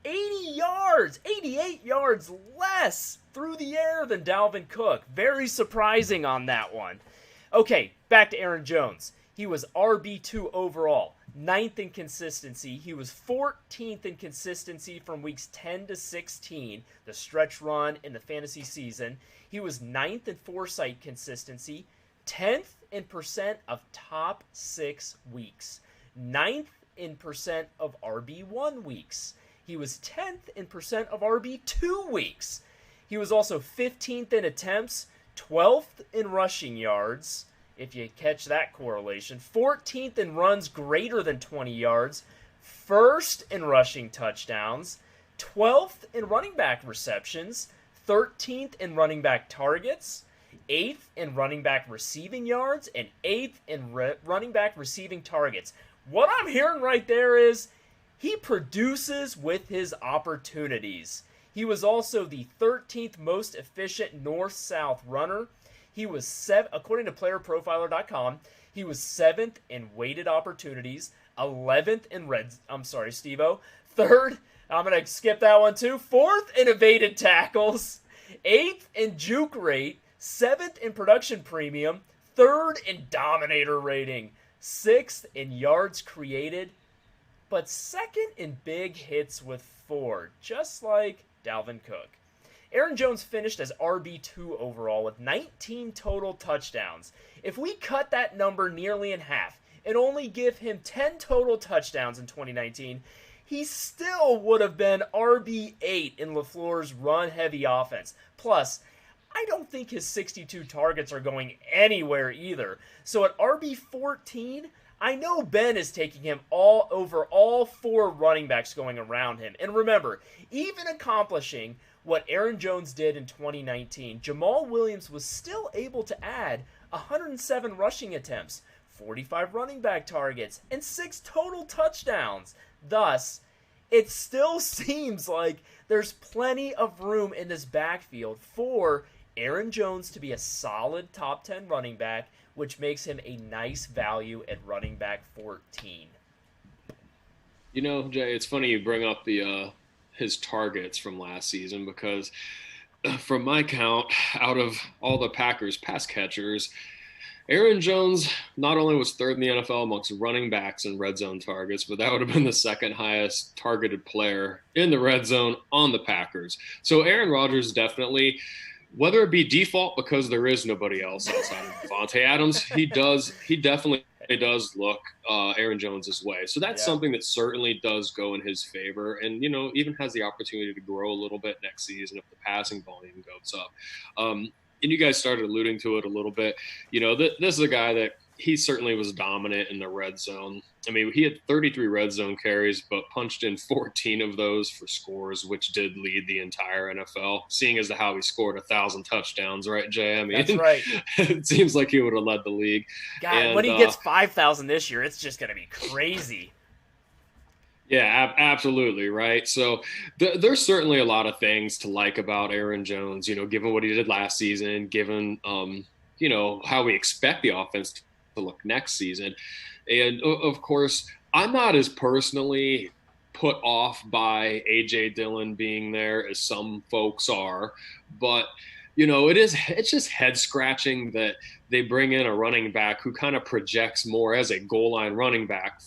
80 yards, 88 yards less through the air than Dalvin Cook. Very surprising on that one. Okay, back to Aaron Jones. He was RB2 overall, 9th in consistency. He was 14th in consistency from weeks 10 to 16, the stretch run in the fantasy season. He was 9th in Foresight consistency, 10th in percent of top 6 weeks, 9th in percent of RB1 weeks. He was 10th in percent of RB2 weeks. He was also 15th in attempts, 12th in rushing yards, if you catch that correlation, 14th in runs greater than 20 yards, 1st in rushing touchdowns, 12th in running back receptions, 13th in running back targets, 8th in running back receiving yards, and 8th in running back receiving targets. What I'm hearing right there is he produces with his opportunities. He was also the 13th most efficient north-south runner. He was according to playerprofiler.com, he was 7th in weighted opportunities, 11th in Steve-O, 3rd, I'm going to skip that one too, 4th in evaded tackles, 8th in juke rate, 7th in production premium, 3rd in dominator rating, 6th in yards created, but 2nd in big hits with 4, just like Dalvin Cook. Aaron Jones finished as RB2 overall with 19 total touchdowns. If we cut that number nearly in half and only give him 10 total touchdowns in 2019, he still would have been RB8 in LaFleur's run-heavy offense. Plus, I don't think his 62 targets are going anywhere either. So at RB14, I know Ben is taking him all over all 4 running backs going around him. And remember, even accomplishing what Aaron Jones did in 2019, Jamal Williams was still able to add 107 rushing attempts, 45 running back targets, and 6 total touchdowns. Thus, it still seems like there's plenty of room in this backfield for Aaron Jones to be a solid top 10 running back, which makes him a nice value at running back 14. You know, Jay, it's funny you bring up the his targets from last season because from my count, out of all the Packers pass catchers, Aaron Jones not only was 3rd in the NFL amongst running backs in red zone targets, but that would have been the 2nd highest targeted player in the red zone on the Packers. So Aaron Rodgers definitely, whether it be default because there is nobody else outside of Devontae Adams, he definitely does look Aaron Jones' way. So that's something that certainly does go in his favor and, even has the opportunity to grow a little bit next season if the passing volume goes up. And you guys started alluding to it a little bit. This is a guy that he certainly was dominant in the red zone. I mean, he had 33 red zone carries, but punched in 14 of those for scores, which did lead the entire NFL, seeing as to how he scored 1,000 touchdowns, right, Jay? I mean, that's right. It seems like he would have led the league. God, and when he gets 5,000 this year, it's just going to be crazy. Yeah, absolutely, right? So there's certainly a lot of things to like about Aaron Jones, given what he did last season, given, how we expect the offense to look next season. And, of course, I'm not as personally put off by A.J. Dillon being there as some folks are. But, it's just head-scratching that they bring in a running back who kind of projects more as a goal-line running back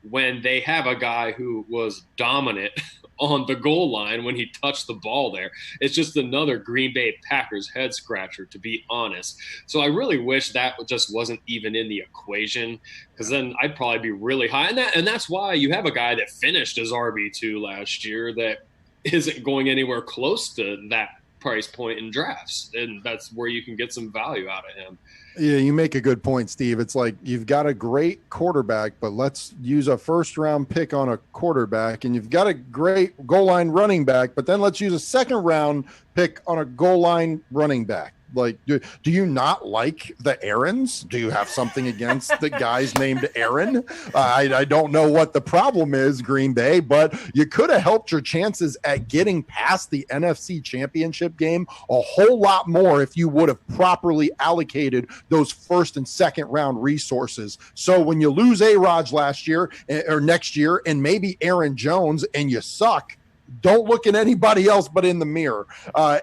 when they have a guy who was dominant on the goal line when he touched the ball there. It's just another Green Bay Packers head scratcher, to be honest. So I really wish that just wasn't even in the equation, because then I'd probably be really high. And that's why you have a guy that finished as RB2 last year that isn't going anywhere close to that price point in drafts. And that's where you can get some value out of him. Yeah, you make a good point, Steve. It's like you've got a great quarterback, but let's use a first-round pick on a quarterback, and you've got a great goal line running back, but then let's use a second-round pick on a goal line running back. Like, do you not like the Aarons? Do you have something against the guys named Aaron? I don't know what the problem is, Green Bay, but you could have helped your chances at getting past the NFC Championship game a whole lot more if you would have properly allocated those first and second round resources. So when you lose A-Rod last year or next year and maybe Aaron Jones and you suck, Don't look at anybody else but in the mirror.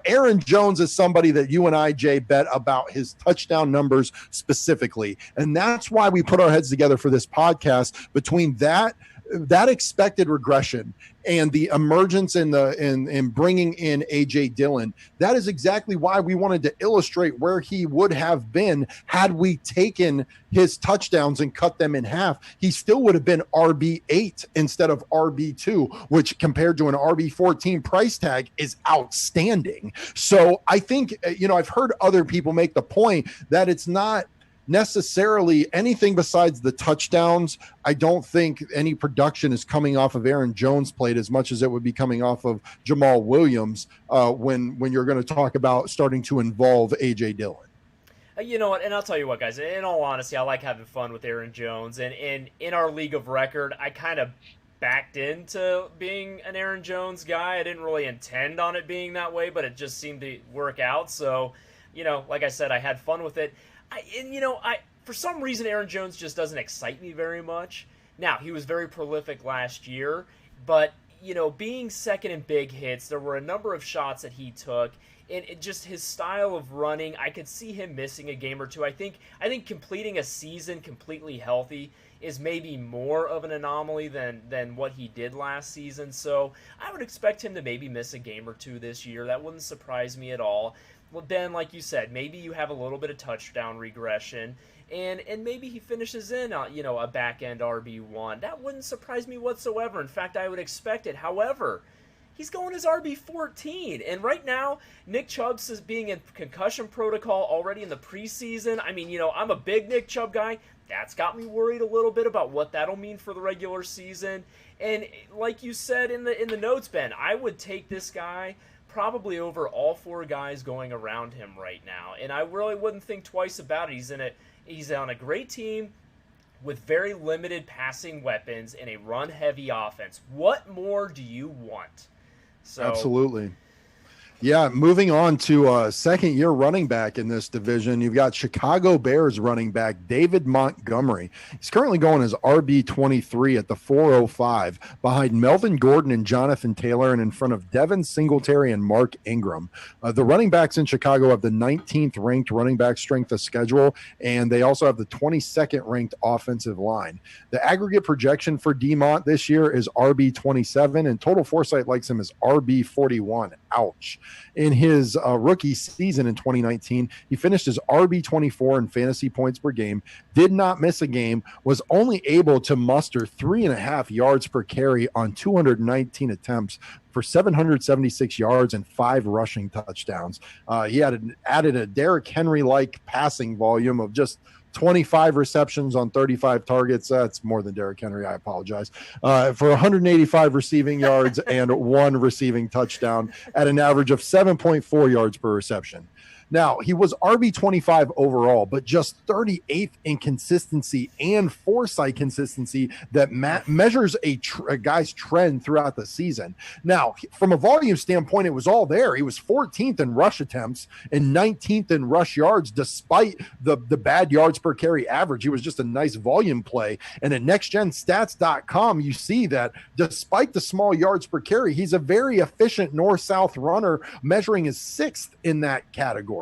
Aaron Jones is somebody that you and I, Jay, bet about his touchdown numbers specifically. And that's why we put our heads together for this podcast. Between that expected regression and the emergence in bringing in AJ Dillon, that is exactly why we wanted to illustrate where he would have been had we taken his touchdowns and cut them in half. He still would have been RB8 instead of RB2, which compared to an RB14 price tag is outstanding. So I think, I've heard other people make the point that it's not necessarily anything besides the touchdowns. I don't think any production is coming off of Aaron Jones' plate as much as it would be coming off of Jamal Williams when you're going to talk about starting to involve A.J. Dillon. You know what, and I'll tell you what, guys, in all honesty, I like having fun with Aaron Jones, and in our league of record, I kind of backed into being an Aaron Jones guy. I didn't really intend on it being that way, but it just seemed to work out. So, like I said, I had fun with it. For some reason, Aaron Jones just doesn't excite me very much. Now, he was very prolific last year, but, being second in big hits, there were a number of shots that he took, and just his style of running, I could see him missing a game or two. I think completing a season completely healthy is maybe more of an anomaly than what he did last season. So I would expect him to maybe miss a game or two this year. That wouldn't surprise me at all. Well, Ben, like you said, maybe you have a little bit of touchdown regression, and maybe he finishes in, a back-end RB1. That wouldn't surprise me whatsoever. In fact, I would expect it. However, he's going as RB14, and right now, Nick Chubb is being in concussion protocol already in the preseason. I mean, I'm a big Nick Chubb guy. That's got me worried a little bit about what that'll mean for the regular season. And like you said in the notes, Ben, I would take this guy probably over all four guys going around him right now, and I really wouldn't think twice about it. He's on a great team with very limited passing weapons and a run-heavy offense. What more do you want? So, absolutely. Yeah, moving on to second-year running back in this division, you've got Chicago Bears running back David Montgomery. He's currently going as RB23 at the 405 behind Melvin Gordon and Jonathan Taylor and in front of Devin Singletary and Mark Ingram. The running backs in Chicago have the 19th ranked running back strength of schedule, and they also have the 22nd ranked offensive line. The aggregate projection for D-Mont this year is RB27, and Total Foresight likes him as RB41. Ouch. In his rookie season in 2019, he finished as RB24 in fantasy points per game, did not miss a game, was only able to muster 3.5 yards per carry on 219 attempts for 776 yards and 5 rushing touchdowns. He added a Derrick Henry-like passing volume of just 25 receptions on 35 targets. That's more than Derrick Henry. I apologize. For 185 receiving yards and 1 receiving touchdown at an average of 7.4 yards per reception. Now, he was RB25 overall, but just 38th in consistency and Foresight consistency that measures a guy's trend throughout the season. Now, from a volume standpoint, it was all there. He was 14th in rush attempts and 19th in rush yards, despite the bad yards per carry average. He was just a nice volume play. And at nextgenstats.com, you see that despite the small yards per carry, he's a very efficient north-south runner, measuring as 6th in that category.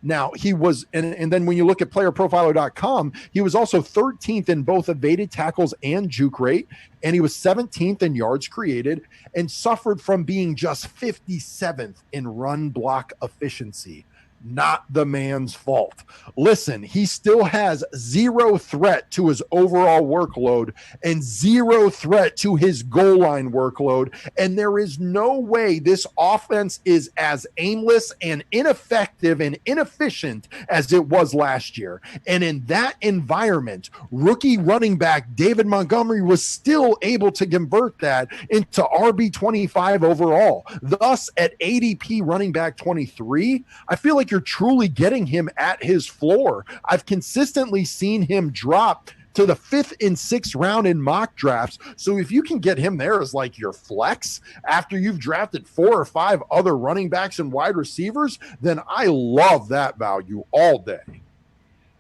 Now, he was, and then when you look at playerprofiler.com, he was also 13th in both evaded tackles and juke rate, and he was 17th in yards created and suffered from being just 57th in run block efficiency. Not the man's fault. Listen, he still has 0 threat to his overall workload and 0 threat to his goal line workload. And there is no way this offense is as aimless and ineffective and inefficient as it was last year. And in that environment, rookie running back David Montgomery was still able to convert that into RB25 overall. Thus, at ADP running back 23, I feel like you're truly getting him at his floor. I've consistently seen him drop to the 5th and 6th round in mock drafts. So if you can get him there as like your flex after you've drafted 4 or 5 other running backs and wide receivers, then I love that value all day.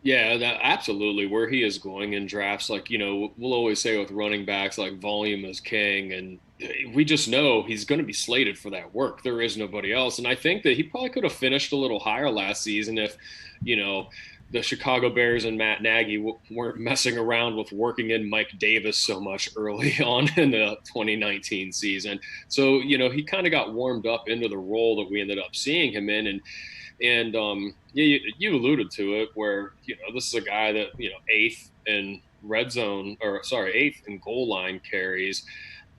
Yeah, that absolutely where he is going in drafts. Like, we'll always say with running backs, like volume is king. And we just know he's going to be slated for that work. There is nobody else. And I think that he probably could have finished a little higher last season if, you know, the Chicago Bears and Matt Nagy weren't messing around with working in Mike Davis so much early on in the 2019 season. So, he kind of got warmed up into the role that we ended up seeing him in. And yeah, you alluded to it where, this is a guy that, eighth in red zone, or sorry, eighth in goal line carries.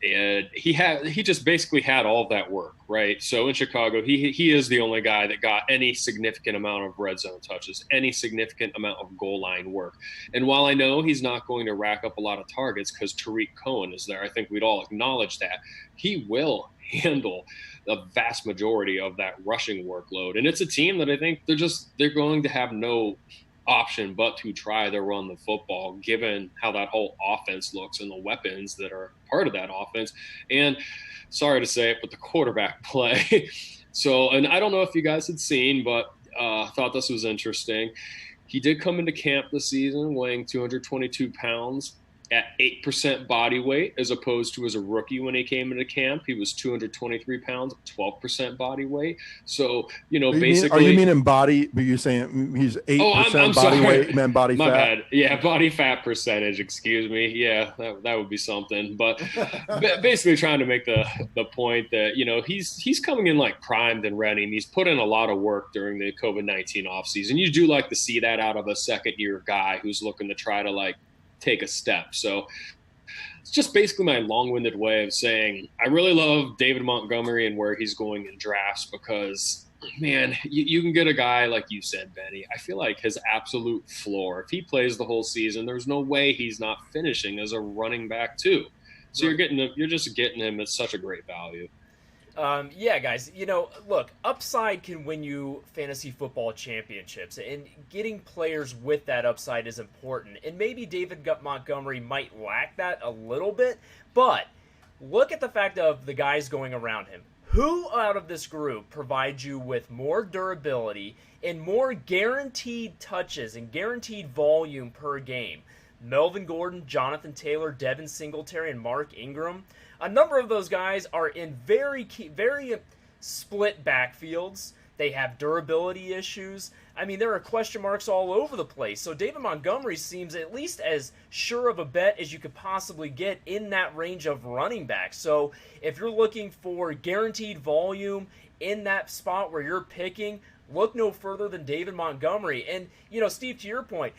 And he just basically had all of that work, right? So in Chicago, he is the only guy that got any significant amount of red zone touches, any significant amount of goal line work. And while I know he's not going to rack up a lot of targets because Tariq Cohen is there, I think we'd all acknowledge that he will handle the vast majority of that rushing workload. And it's a team that I think they're going to have no option but to try to run the football, given how that whole offense looks and the weapons that are part of that offense. And sorry to say it, but the quarterback play. So, and I don't know if you guys had seen, but I thought this was interesting. He did come into camp this season weighing 222 pounds at 8% body weight, as opposed to as a rookie when he came into camp, he was 223 pounds, 12% body weight. So, basically. Are you meaning body? But you're saying he's 8% body weight and then body fat? My bad. Yeah, body fat percentage, excuse me. Yeah, that would be something. But basically trying to make the point that, he's coming in like primed and ready, and he's put in a lot of work during the COVID-19 offseason. You do like to see that out of a second-year guy who's looking to try to, take a step. So it's just basically my long-winded way of saying I really love David Montgomery and where he's going in drafts because, man, you can get a guy like you said, Benny. I feel like his absolute floor, if he plays the whole season, there's no way he's not finishing as a running back too. So right. You're just getting him at such a great value. Yeah, guys, look, upside can win you fantasy football championships, and getting players with that upside is important. And maybe David Montgomery might lack that a little bit, but look at the fact of the guys going around him. Who out of this group provides you with more durability and more guaranteed touches and guaranteed volume per game? Melvin Gordon, Jonathan Taylor, Devin Singletary, and Mark Ingram. A number of those guys are in very split backfields. They have durability issues. I mean, there are question marks all over the place. So David Montgomery seems at least as sure of a bet as you could possibly get in that range of running back. So if you're looking for guaranteed volume in that spot where you're picking, look no further than David Montgomery. And, Steve, to your point,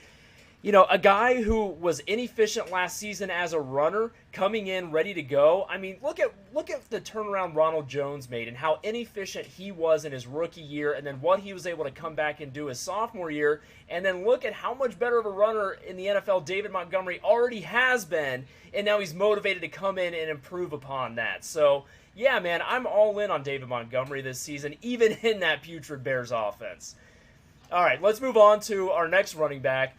a guy who was inefficient last season as a runner coming in ready to go. I mean, look at the turnaround Ronald Jones made and how inefficient he was in his rookie year, and then what he was able to come back and do his sophomore year. And then look at how much better of a runner in the NFL David Montgomery already has been, and now he's motivated to come in and improve upon that. So, yeah, man, I'm all in on David Montgomery this season, even in that putrid Bears offense. All right, let's move on to our next running back.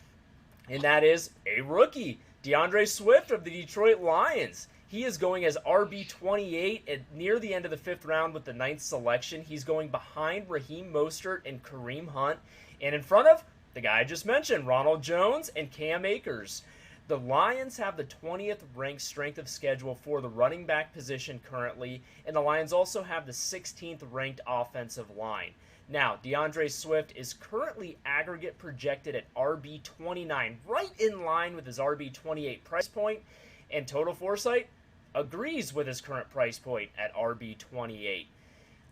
And that is a rookie, Deandre Swift of the Detroit Lions. He is going as RB28 at near the end of the 5th round with the 9th selection. He's going behind Raheem Mostert and Kareem Hunt, and in front of the guy I just mentioned, Ronald Jones and Cam Akers. The Lions have the 20th ranked strength of schedule for the running back position currently, and the Lions also have the 16th ranked offensive line. Now, Deandre Swift is currently aggregate projected at RB29, right in line with his RB28 price point, and Total Foresight agrees with his current price point at RB28.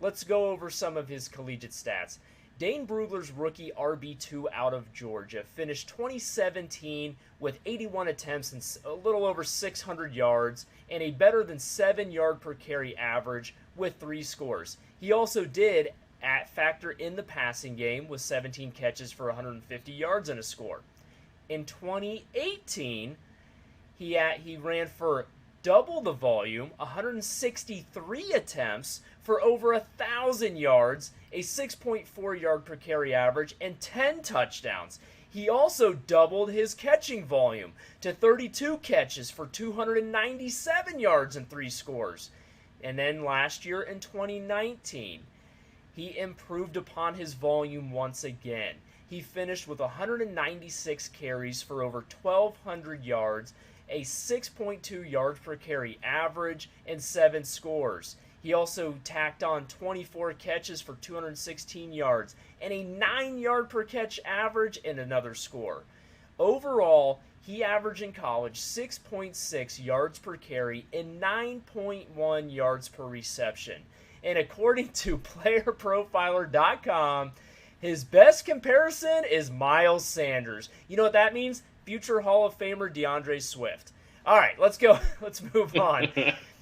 Let's go over some of his collegiate stats. Dane Brugler's rookie RB2 out of Georgia finished 2017 with 81 attempts and a little over 600 yards and a better than 7-yard per carry average with 3 scores. He also did factor in the passing game with 17 catches for 150 yards and a score. In 2018, he ran for double the volume, 163 attempts for over 1,000 yards, a 6.4 yard per carry average, and 10 touchdowns. He also doubled his catching volume to 32 catches for 297 yards and 3 scores. And then last year in 2019, he improved upon his volume once again. he finished with 196 carries for over 1,200 yards, a 6.2 yards per carry average, and 7 scores. He also tacked on 24 catches for 216 yards and a 9-yard per catch average and another score. Overall, he averaged in college 6.6 yards per carry and 9.1 yards per reception. And according to PlayerProfiler.com, his best comparison is Miles Sanders. You know what that means? Future Hall of Famer Deandre Swift. All right, let's go. Let's move on.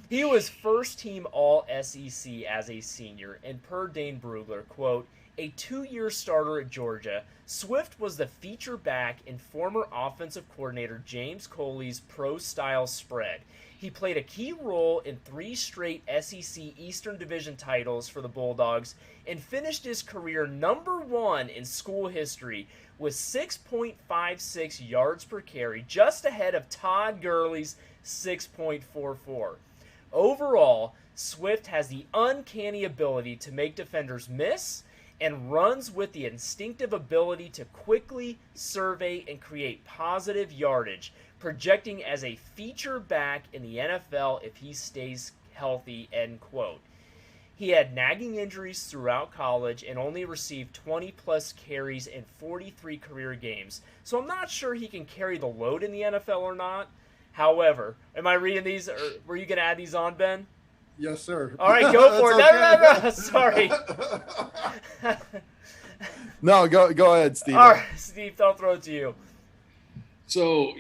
He was first-team All-SEC as a senior, and per Dane Brugler, quote, a 2-year starter at Georgia, Swift was the feature back in former offensive coordinator James Coley's pro-style spread. He played a key role in 3 straight SEC Eastern Division titles for the Bulldogs and finished his career number 1 in school history with 6.56 yards per carry, just ahead of Todd Gurley's 6.44. Overall, Swift has the uncanny ability to make defenders miss and runs with the instinctive ability to quickly survey and create positive yardage, projecting as a feature back in the NFL if he stays healthy, end quote. He had nagging injuries throughout college and only received 20-plus carries in 43 career games, so I'm not sure he can carry the load in the NFL or not. However, am I reading these, or were you going to add these on, Ben? Yes, sir. All right, go for it. Okay. No, sorry. No, go ahead, Steve. All right, Steve, I'll throw it to you. So,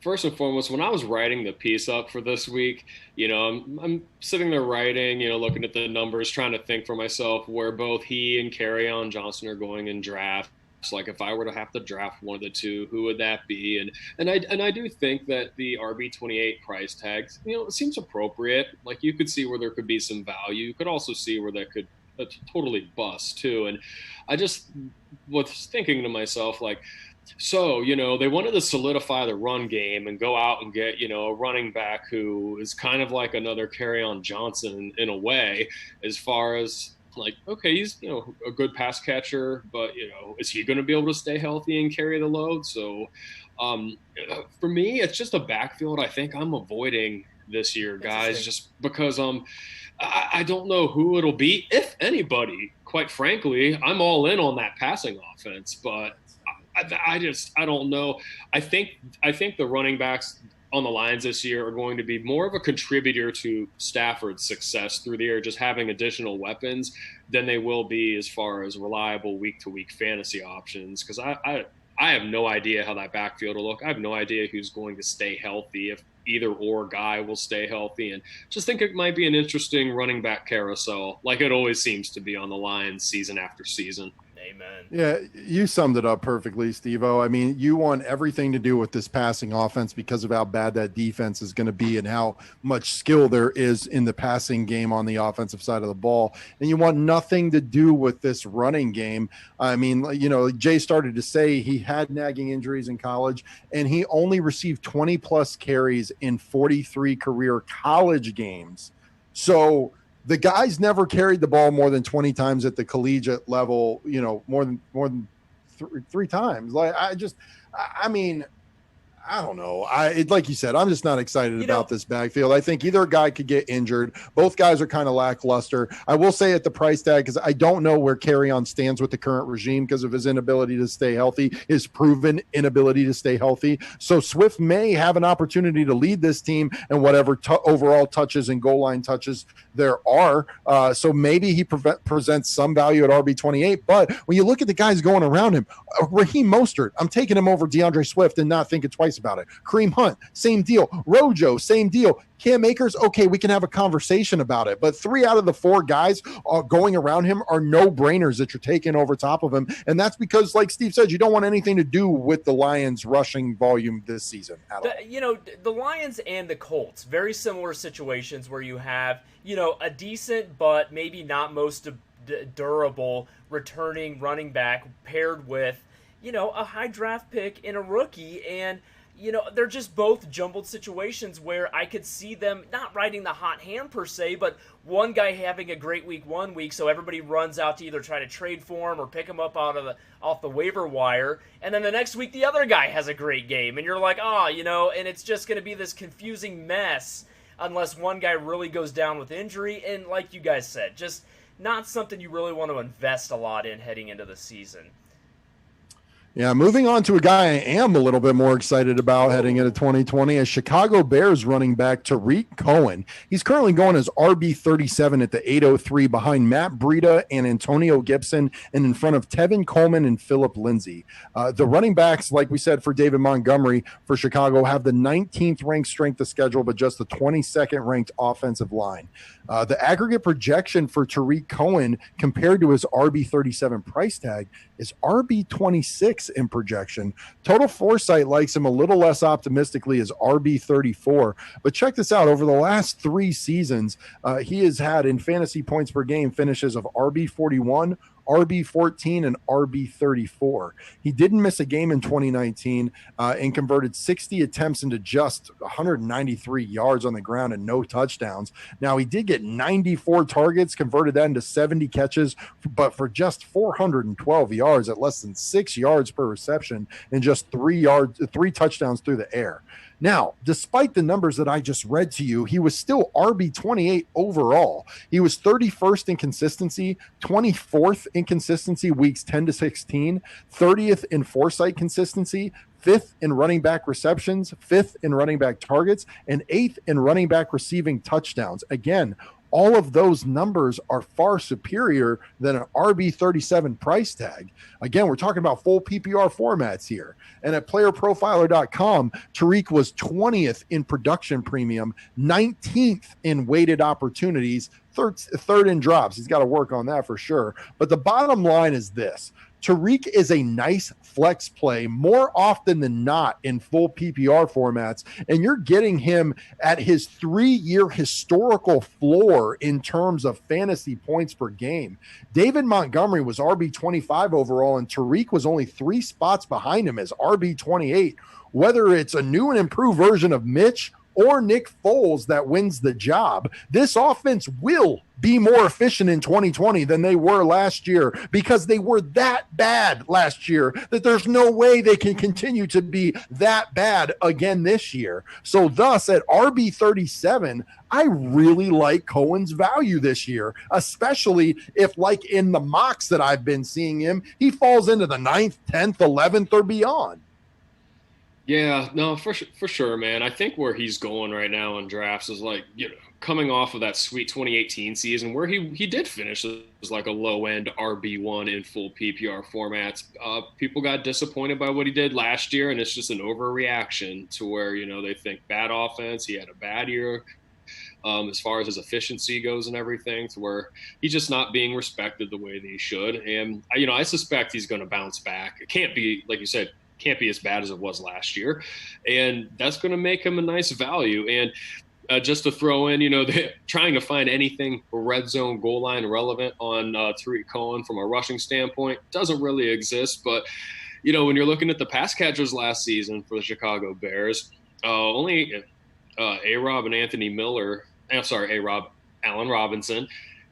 first and foremost, when I was writing the piece up for this week, I'm sitting there writing, looking at the numbers, trying to think for myself where both he and Kerryon Johnson are going in drafts. Like if I were to have to draft one of the two, who would that be? And I do think that the RB28 price tag, it seems appropriate. Like you could see where there could be some value. You could also see where that could totally bust too. And I just was thinking to myself, like, so, they wanted to solidify the run game and go out and get, a running back who is kind of like another Kerryon Johnson in a way, as far as like, okay, he's, a good pass catcher, but, is he going to be able to stay healthy and carry the load? So for me, it's just a backfield I think I'm avoiding this year, guys, just because I don't know who it'll be, if anybody. Quite frankly, I'm all in on that passing offense, but I don't know. I think the running backs on the Lions this year are going to be more of a contributor to Stafford's success through the air, just having additional weapons, than they will be as far as reliable week-to-week fantasy options. Because I have no idea how that backfield will look. I have no idea who's going to stay healthy, if either or guy will stay healthy, and just think it might be an interesting running back carousel, like it always seems to be on the Lions season after season. Amen. Yeah, you summed it up perfectly, Steve-O. I mean, you want everything to do with this passing offense because of how bad that defense is going to be and how much skill there is in the passing game on the offensive side of the ball. And you want nothing to do with this running game. I mean, Jay started to say he had nagging injuries in college, and he only received 20-plus carries in 43 career college games. So the guy's never carried the ball more than 20 times at the collegiate level, more than three times. Like, I mean, I don't know. Like you said, I'm just not excited about this backfield. I think either guy could get injured. Both guys are kind of lackluster. I will say at the price tag, because I don't know where Kerryon stands with the current regime because of his inability to stay healthy, his proven inability to stay healthy. So Swift may have an opportunity to lead this team and whatever overall touches and goal line touches there are. So maybe he presents some value at RB28. But when you look at the guys going around him, Raheem Mostert, I'm taking him over Deandre Swift and not thinking twice about it. Kareem Hunt, same deal. Rojo, same deal. Cam Akers, okay, we can have a conversation about it. But 3 out of the 4 guys going around him are no-brainers that you're taking over top of him. And that's because, like Steve said, you don't want anything to do with the Lions' rushing volume this season at all. The Lions and the Colts, very similar situations where you have, a decent but maybe not most durable returning running back paired with, a high draft pick in a rookie. And they're just both jumbled situations where I could see them not riding the hot hand per se, but one guy having a great week one week, so everybody runs out to either try to trade for him or pick him up off the waiver wire, and then the next week the other guy has a great game, and you're like, and it's just going to be this confusing mess unless one guy really goes down with injury, and like you guys said, just not something you really want to invest a lot in heading into the season. Yeah, moving on to a guy I am a little bit more excited about heading into 2020, a Chicago Bears running back, Tariq Cohen. He's currently going as RB37 at the 803 behind Matt Breida and Antonio Gibson and in front of Tevin Coleman and Phillip Lindsay. The running backs, like we said for David Montgomery for Chicago, have the 19th ranked strength of schedule, but just the 22nd ranked offensive line. The aggregate projection for Tariq Cohen compared to his RB37 price tag is RB26 in projection. Total Foresight likes him a little less optimistically as RB34. But check this out. Over the last 3 seasons, he has had in fantasy points per game finishes of RB41, RB14, and RB34. He didn't miss a game in 2019 and converted 60 attempts into just 193 yards on the ground and no touchdowns. Now, he did get 94 targets, converted that into 70 catches, but for just 412 yards at less than 6 yards per reception and just 3 touchdowns through the air. Now, despite the numbers that I just read to you, he was still RB28 overall. He was 31st in consistency, 24th in consistency weeks 10 to 16, 30th in Foresight consistency, 5th in running back receptions, 5th in running back targets, and 8th in running back receiving touchdowns. Again, all of those numbers are far superior than an RB37 price tag. Again, we're talking about full PPR formats here. And at playerprofiler.com, Tariq was 20th in production premium, 19th in weighted opportunities, third in drops. He's got to work on that for sure. But the bottom line is this. Tariq is a nice flex play more often than not in full PPR formats, and you're getting him at his 3-year historical floor in terms of fantasy points per game. David Montgomery was RB25 overall, and Tariq was only 3 spots behind him as RB28. Whether it's a new and improved version of Mitch or Nick Foles that wins the job, this offense will be more efficient in 2020 than they were last year because they were that bad last year that there's no way they can continue to be that bad again this year. So thus at RB37, I really like Cohen's value this year, especially if, like in the mocks that I've been seeing him, he falls into the 9th, 10th, 11th or beyond. Yeah, no, for sure, man. I think where he's going right now in drafts is like, coming off of that sweet 2018 season where he did finish as like a low-end RB1 in full PPR formats. People got disappointed by what he did last year, and it's just an overreaction to where, they think bad offense. He had a bad year as far as his efficiency goes and everything, to where he's just not being respected the way that he should. And, I suspect he's going to bounce back. It can't be, like you said, can't be as bad as it was last year. And that's going to make him a nice value. And just to throw in, they're trying to find anything red zone goal line relevant on Tariq Cohen from a rushing standpoint doesn't really exist. But, when you're looking at the pass catchers last season for the Chicago Bears, only A-Rob and Anthony Miller, A-Rob, Allen Robinson,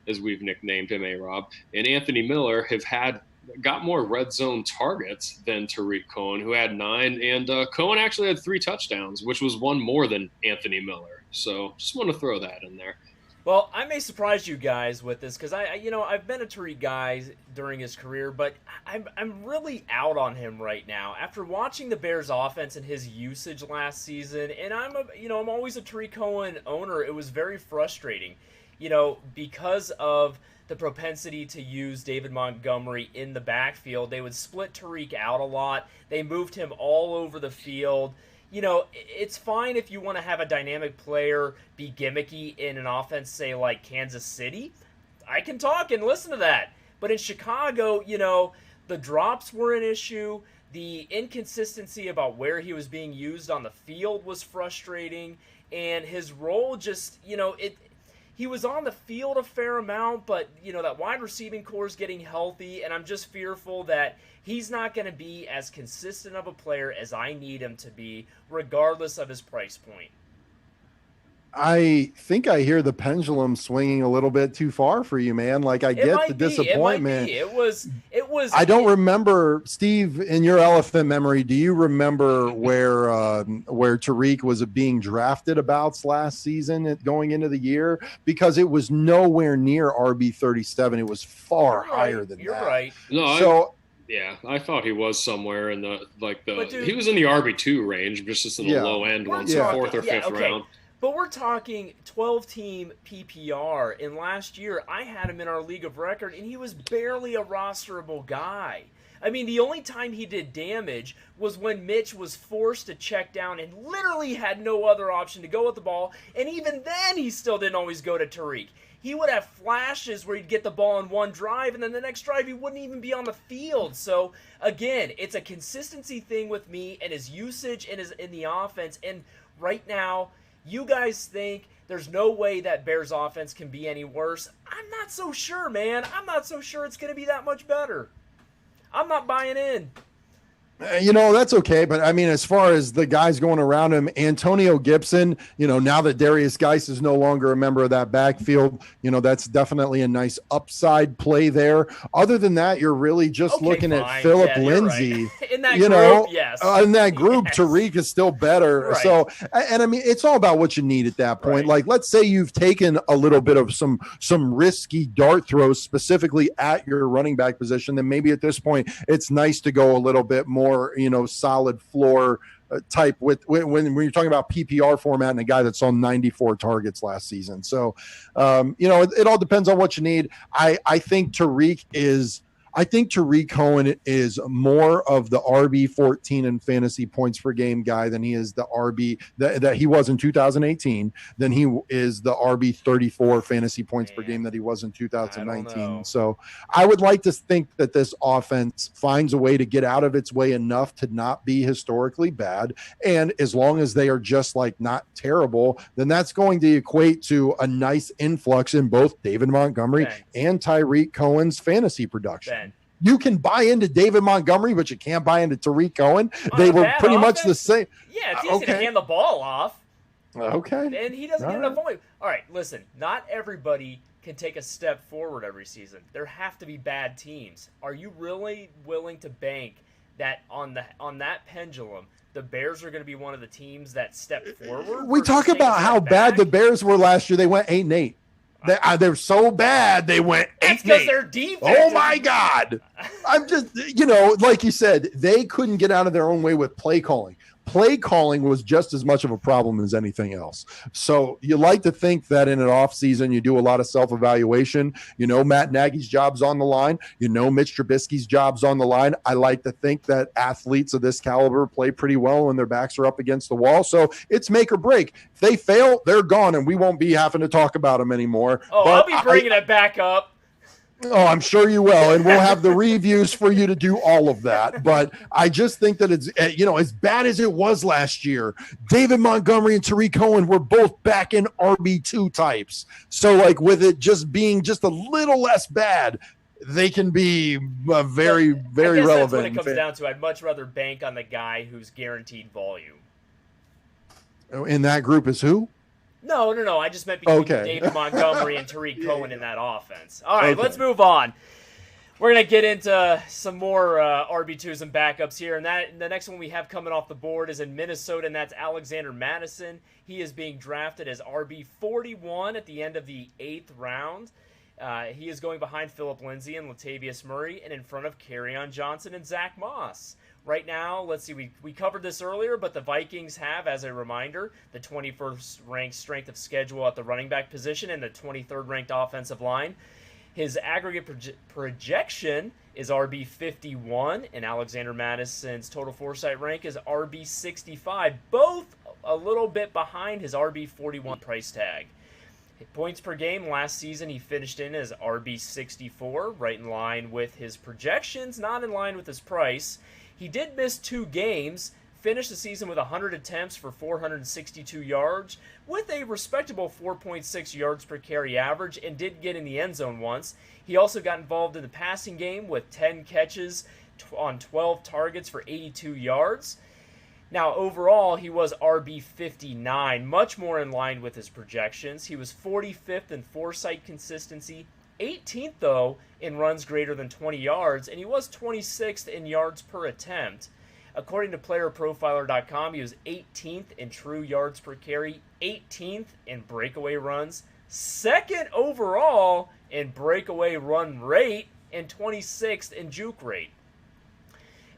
as we've nicknamed him, A-Rob, and Anthony Miller have got more red zone targets than Tariq Cohen, who had 9, and Cohen actually had 3 touchdowns, which was one more than Anthony Miller. So just want to throw that in there. Well, I may surprise you guys with this because I've been a Tariq guy during his career, but I'm really out on him right now after watching the Bears offense and his usage last season. And I'm always a Tariq Cohen owner. It was very frustrating, because of the propensity to use David Montgomery in the backfield. They would split Tariq out a lot. They moved him all over the field. It's fine if you want to have a dynamic player be gimmicky in an offense, say, like Kansas City. I can talk and listen to that. But in Chicago, the drops were an issue. The inconsistency about where he was being used on the field was frustrating. And his role just, he was on the field a fair amount, but, that wide receiving core is getting healthy, and I'm just fearful that he's not going to be as consistent of a player as I need him to be, regardless of his price point. I think I hear the pendulum swinging a little bit too far for you, man. Like, I get the disappointment. It was. I don't remember, Steve, in your elephant memory, do you remember where Tariq was being drafted about last season going into the year? Because it was nowhere near RB37. It was far higher than that. You're right. No, I thought he was somewhere in the he was in the RB2 range, just in the low end ones, fourth or fifth round. But we're talking 12-team PPR, and last year I had him in our league of record, and he was barely a rosterable guy. I mean, the only time he did damage was when Mitch was forced to check down and literally had no other option to go with the ball, and even then he still didn't always go to Tariq. He would have flashes where he'd get the ball in one drive, and then the next drive he wouldn't even be on the field. So, again, it's a consistency thing with me and his usage and in the offense, and right now, you guys think there's no way that Bears offense can be any worse. I'm not so sure, man. I'm not so sure it's going to be that much better. I'm not buying in. That's okay. But I mean, as far as the guys going around him, Antonio Gibson, now that Darius Geis is no longer a member of that backfield, that's definitely a nice upside play there. Other than that, you're really just looking at Philip Lindsay. Right. In that group, yes. In that group, yes. Tariq is still better. Right. So, and I mean, it's all about what you need at that point. Right. Like, let's say you've taken a little bit of some risky dart throws specifically at your running back position, then maybe at this point, it's nice to go a little bit more, solid floor type when you're talking about PPR format and a guy that saw 94 targets last season. So, it all depends on what you need. I think Tariq Cohen is more of the RB14 in fantasy points per game guy than he is the RB that he was in 2018, than he is the RB34 fantasy points per game that he was in 2019. So I would like to think that this offense finds a way to get out of its way enough to not be historically bad. And as long as they are just not terrible, then that's going to equate to a nice influx in both David Montgomery and Tariq Cohen's fantasy production. You can buy into David Montgomery, but you can't buy into Tariq Cohen. They were pretty much the same. Yeah, it's easy to hand the ball off. Okay. And he doesn't get enough volume. All right, listen, not everybody can take a step forward every season. There have to be bad teams. Are you really willing to bank that on that pendulum, the Bears are going to be one of the teams that step forward? We talk about how bad the Bears were last year. They went 8-8. They're so bad they went 8-8. That's because their defense. Oh my God! I'm just like you said, they couldn't get out of their own way with play calling. Play calling was just as much of a problem as anything else. So you like to think that in an off season you do a lot of self-evaluation. Matt Nagy's job's on the line. Mitch Trubisky's job's on the line. I like to think that athletes of this caliber play pretty well when their backs are up against the wall. So it's make or break. If they fail, they're gone, and we won't be having to talk about them anymore. Oh, but I'll be bringing it back up. Oh, I'm sure you will. And we'll have the reviews for you to do all of that. But I just think that it's, as bad as it was last year, David Montgomery and Tariq Cohen were both back in RB2 types. So, with it just being just a little less bad, they can be very, very relevant. That's what it comes down to. I'd much rather bank on the guy who's guaranteed volume. In that group is who? No. I just meant between David Montgomery and Tariq Cohen in that offense. All right, let's move on. We're going to get into some more RB2s and backups here. And the next one we have coming off the board is in Minnesota, and that's Alexander Madison. He is being drafted as RB41 at the end of the 8th round. He is going behind Philip Lindsay and Latavius Murray and in front of Kerryon Johnson and Zach Moss. Right now, let's see, we covered this earlier, but the Vikings have, as a reminder, the 21st ranked strength of schedule at the running back position and the 23rd ranked offensive line. His aggregate projection is RB51, and Alexander Madison's total Foresight rank is RB65, both a little bit behind his RB41 price tag. Points per game last season, he finished in as RB64, right in line with his projections, not in line with his price. He did miss 2 games, finished the season with 100 attempts for 462 yards, with a respectable 4.6 yards per carry average, and did get in the end zone once. He also got involved in the passing game with 10 catches on 12 targets for 82 yards. Now, overall, he was RB 59, much more in line with his projections. He was 45th in Foresight consistency, 18th, though, in runs greater than 20 yards, and he was 26th in yards per attempt. According to PlayerProfiler.com, he was 18th in true yards per carry, 18th in breakaway runs, 2nd overall in breakaway run rate, and 26th in juke rate.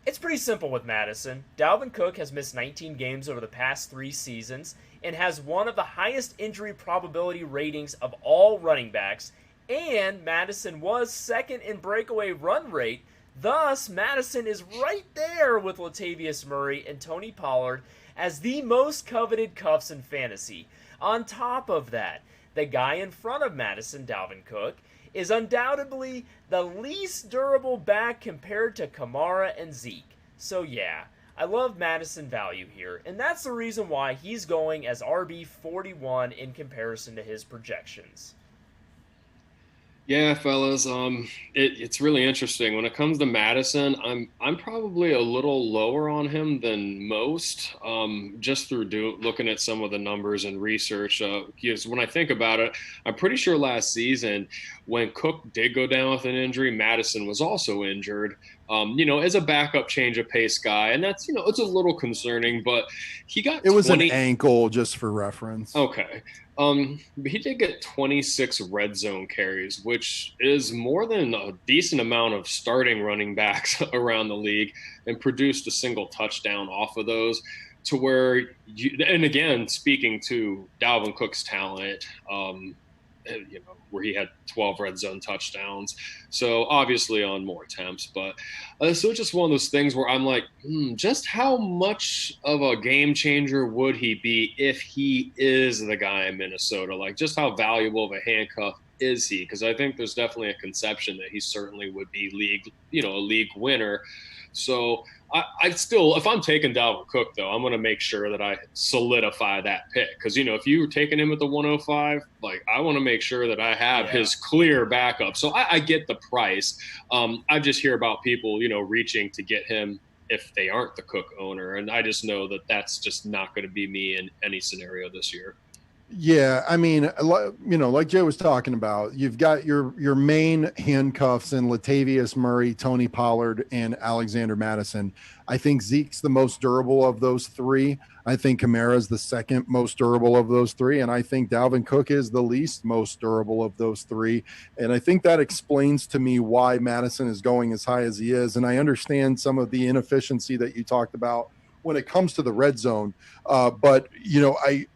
It's pretty simple with Madison. Dalvin Cook has missed 19 games over the past 3 seasons and has one of the highest injury probability ratings of all running backs, and Madison was 2nd in breakaway run rate. Thus, Madison is right there with Latavius Murray and Tony Pollard as the most coveted cuffs in fantasy. On top of that, the guy in front of Madison, Dalvin Cook, is undoubtedly the least durable back compared to Kamara and Zeke. So yeah, I love Madison value here, and that's the reason why he's going as RB 41 in comparison to his projections. Yeah, fellas, it's really interesting. When it comes to Madison, I'm probably a little lower on him than most, just through looking at some of the numbers and research. Because when I think about it, I'm pretty sure last season when Cook did go down with an injury, Madison was also injured. As a backup change of pace guy, and that's it's a little concerning, but he got it was an ankle, just for reference. Okay. He did get 26 red zone carries, which is more than a decent amount of starting running backs around the league, and produced a single touchdown off of those, to where and again, speaking to Dalvin Cook's talent, where he had 12 red zone touchdowns. So obviously on more attempts, but so it's just one of those things where I'm like, just how much of a game changer would he be if he is the guy in Minnesota? Like, just how valuable of a handcuff is he? Because I think there's definitely a conception that he certainly would be a league winner. So I still, if I'm taking Dalvin Cook, though, I'm going to make sure that I solidify that pick. Because, if you were taking him at the 105, I want to make sure that I have his clear backup. So I get the price. I just hear about people, reaching to get him if they aren't the Cook owner. And I just know that that's just not going to be me in any scenario this year. Yeah, I mean, like Jay was talking about, you've got your main handcuffs in Latavius Murray, Tony Pollard, and Alexander Madison. I think Zeke's the most durable of those 3. I think Kamara's the second most durable of those 3, and I think Dalvin Cook is the least most durable of those 3. And I think that explains to me why Madison is going as high as he is. And I understand some of the inefficiency that you talked about when it comes to the red zone. But,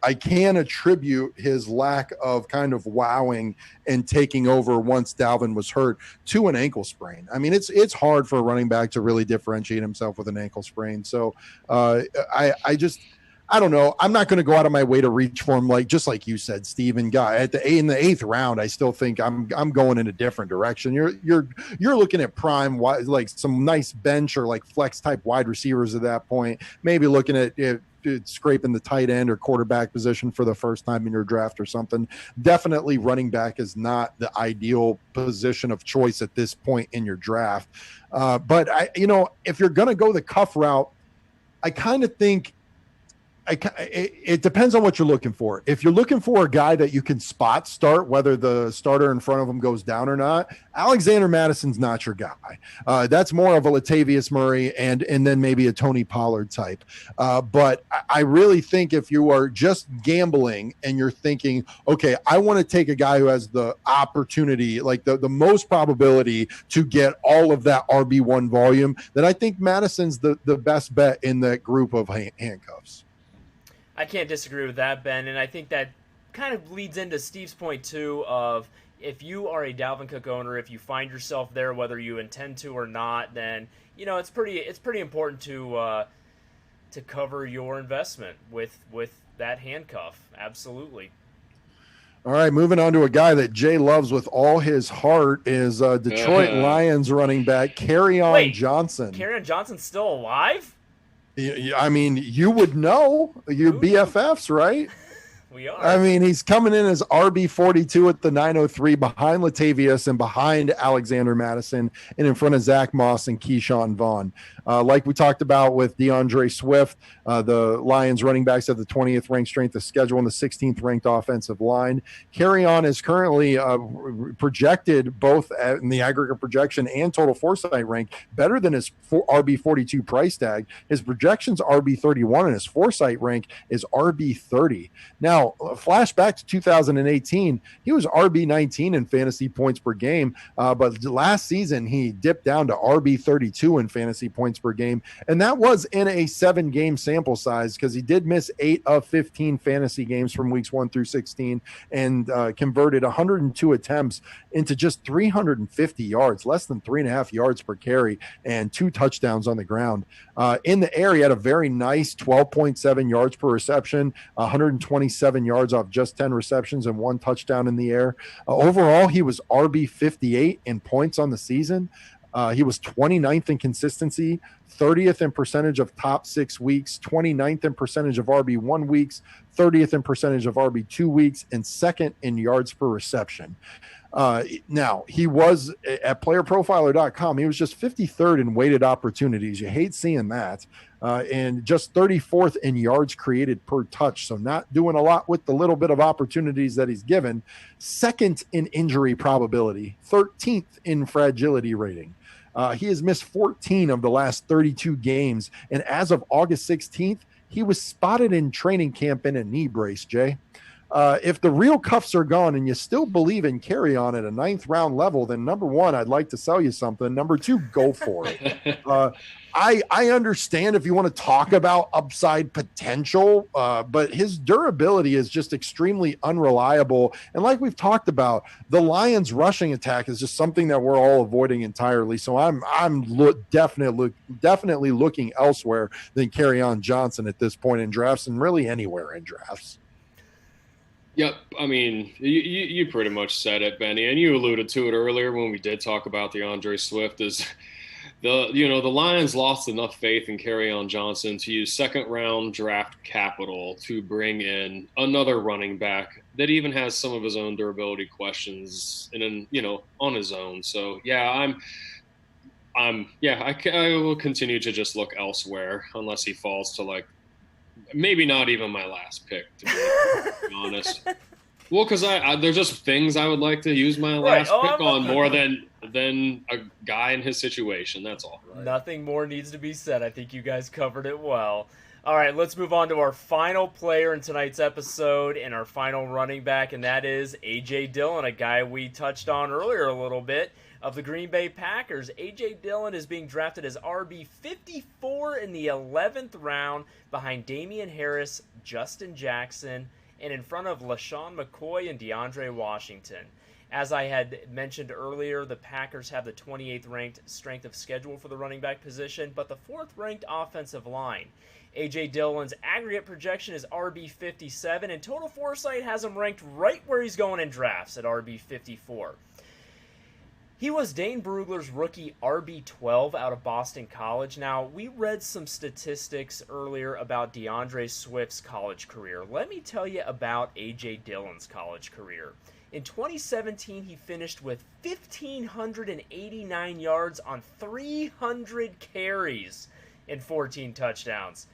I can attribute his lack of kind of wowing and taking over once Dalvin was hurt to an ankle sprain. I mean, it's hard for a running back to really differentiate himself with an ankle sprain. So I don't know. I'm not going to go out of my way to reach for him, just like you said, Steven. Guy in the 8th round, I still think I'm going in a different direction. You're looking at prime, like some nice bench or like flex type wide receivers at that point. Maybe looking at scraping the tight end or quarterback position for the first time in your draft or something. Definitely, running back is not the ideal position of choice at this point in your draft. But if you're going to go the cuff route, I kind of think. It depends on what you're looking for. If you're looking for a guy that you can spot start, whether the starter in front of him goes down or not, Alexander Madison's not your guy. That's more of a Latavius Murray and then maybe a Tony Pollard type. But I really think if you are just gambling and you're thinking, okay, I want to take a guy who has the opportunity, like the most probability to get all of that RB1 volume, then I think Madison's the best bet in that group of handcuffs. I can't disagree with that, Ben, and I think that kind of leads into Steve's point, too, of if you are a Dalvin Cook owner, if you find yourself there, whether you intend to or not, then, it's pretty important to cover your investment with that handcuff. Absolutely. All right, moving on to a guy that Jay loves with all his heart is Detroit Lions running back Kerryon Johnson. Kerryon Johnson's still alive? I mean, you would know, your BFFs, right? We are. I mean, he's coming in as RB42 at the 903 behind Latavius and behind Alexander Madison and in front of Zach Moss and Keyshawn Vaughn. Like we talked about with Deandre Swift, the Lions running backs have the 20th ranked strength of schedule and the 16th ranked offensive line. Carry-on is currently projected both in the aggregate projection and total Foresight rank better than his RB42 price tag. His projection's RB31 and his Foresight rank is RB30. Now, flashback to 2018, he was RB19 in fantasy points per game, but last season he dipped down to RB32 in fantasy points per game, and that was in a 7-game sample size because he did miss 8 of 15 fantasy games from weeks 1 through 16 and converted 102 attempts into just 350 yards, less than 3.5 yards per carry, and 2 touchdowns on the ground. In the air, he had a very nice 12.7 yards per reception, 127 yards off just 10 receptions and 1 touchdown in the air. Overall, he was RB 58 in points on the season. He was 29th in consistency, 30th in percentage of top 6 weeks, 29th in percentage of RB1 weeks, 30th in percentage of RB2 weeks, and 2nd in yards per reception. Now, he was at playerprofiler.com. He was just 53rd in weighted opportunities. You hate seeing that. And just 34th in yards created per touch. So not doing a lot with the little bit of opportunities that he's given. 2nd in injury probability, 13th in fragility rating. He has missed 14 of the last 32 games. And as of August 16th, he was spotted in training camp in a knee brace, Jay. If the real cuffs are gone and you still believe in carry on at a 9th round level, then number 1, I'd like to sell you something. Number 2, go for it. I understand if you want to talk about upside potential, but his durability is just extremely unreliable. And like we've talked about, the Lions rushing attack is just something that we're all avoiding entirely. So I'm definitely looking elsewhere than Kerryon Johnson at this point in drafts and really anywhere in drafts. Yep. I mean, you pretty much said it, Benny, and you alluded to it earlier when we did talk about Deandre Swift. Is the Lions lost enough faith in Kerryon Johnson to use 2nd-round draft capital to bring in another running back that even has some of his own durability questions and on his own. So yeah, I will continue to just look elsewhere unless he falls to maybe not even my last pick, to be honest. Well, because there's just things I would like to use my last pick on more than a guy in his situation. That's all. Right. Nothing more needs to be said. I think you guys covered it well. All right, let's move on to our final player in tonight's episode and our final running back, and that is A.J. Dillon, a guy we touched on earlier a little bit, of the Green Bay Packers. A.J. Dillon is being drafted as RB 54 in the 11th round behind Damian Harris, Justin Jackson, and in front of LaShawn McCoy and DeAndre Washington. As I had mentioned earlier, the Packers have the 28th ranked strength of schedule for the running back position, but the 4th ranked offensive line. A.J. Dillon's aggregate projection is RB 57, and Total Foresight has him ranked right where he's going in drafts at RB 54. He was Dane Brugler's rookie RB12 out of Boston College. Now, we read some statistics earlier about Deandre Swift's college career. Let me tell you about A.J. Dillon's college career. In 2017, he finished with 1,589 yards on 300 carries and 14 touchdowns.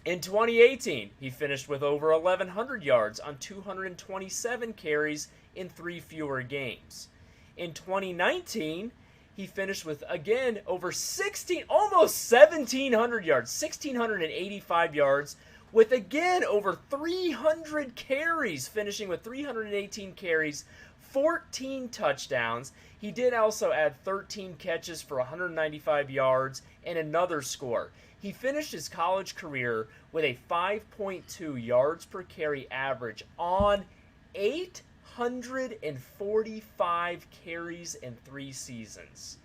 In 2018, he finished with over 1,100 yards on 227 carries in 3 fewer games. In 2019, he finished with, again, over almost 1,700 yards, 1,685 yards, with, again, over 300 carries, finishing with 318 carries, 14 touchdowns. He did also add 13 catches for 195 yards and another score. He finished his college career with a 5.2 yards per carry average on 845 carries in 3 seasons.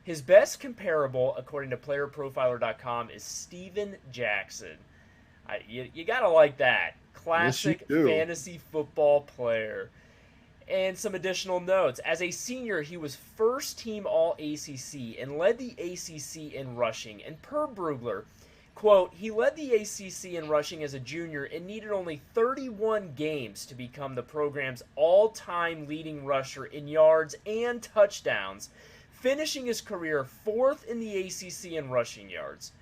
His best comparable, according to playerprofiler.com, is Steven Jackson. You gotta like that. Classic fantasy football player. And some additional notes. As a senior, he was first team All-ACC and led the ACC in rushing. And per Brugler, quote, he led the ACC in rushing as a junior and needed only 31 games to become the program's all-time leading rusher in yards and touchdowns, finishing his career 4th in the ACC in rushing yards.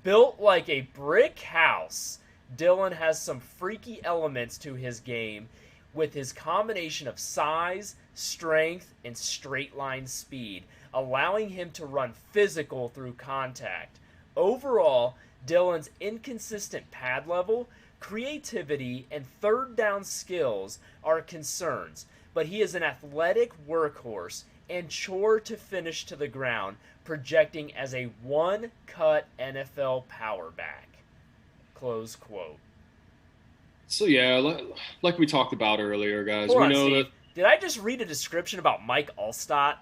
Built like a brick house, Dillon has some freaky elements to his game with his combination of size, strength, and straight-line speed, allowing him to run physical through contact. Overall, Dillon's inconsistent pad level, creativity, and third down skills are concerns, but he is an athletic workhorse and sure to finish to the ground, projecting as a one-cut NFL power back. Close quote. So yeah, like we talked about earlier, guys, Hold we on, know Steve. that. Did I just read a description about Mike Allstott?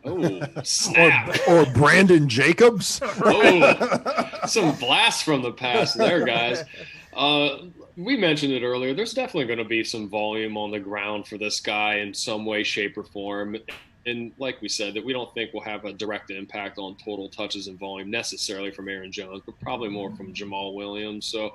Oh, snap! or Brandon Jacobs. Oh, some blast from the past there, guys. We mentioned it earlier. There's definitely going to be some volume on the ground for this guy in some way, shape, or form. And like we said, that we don't think will have a direct impact on total touches and volume necessarily from Aaron Jones, but probably more from Jamal Williams. So,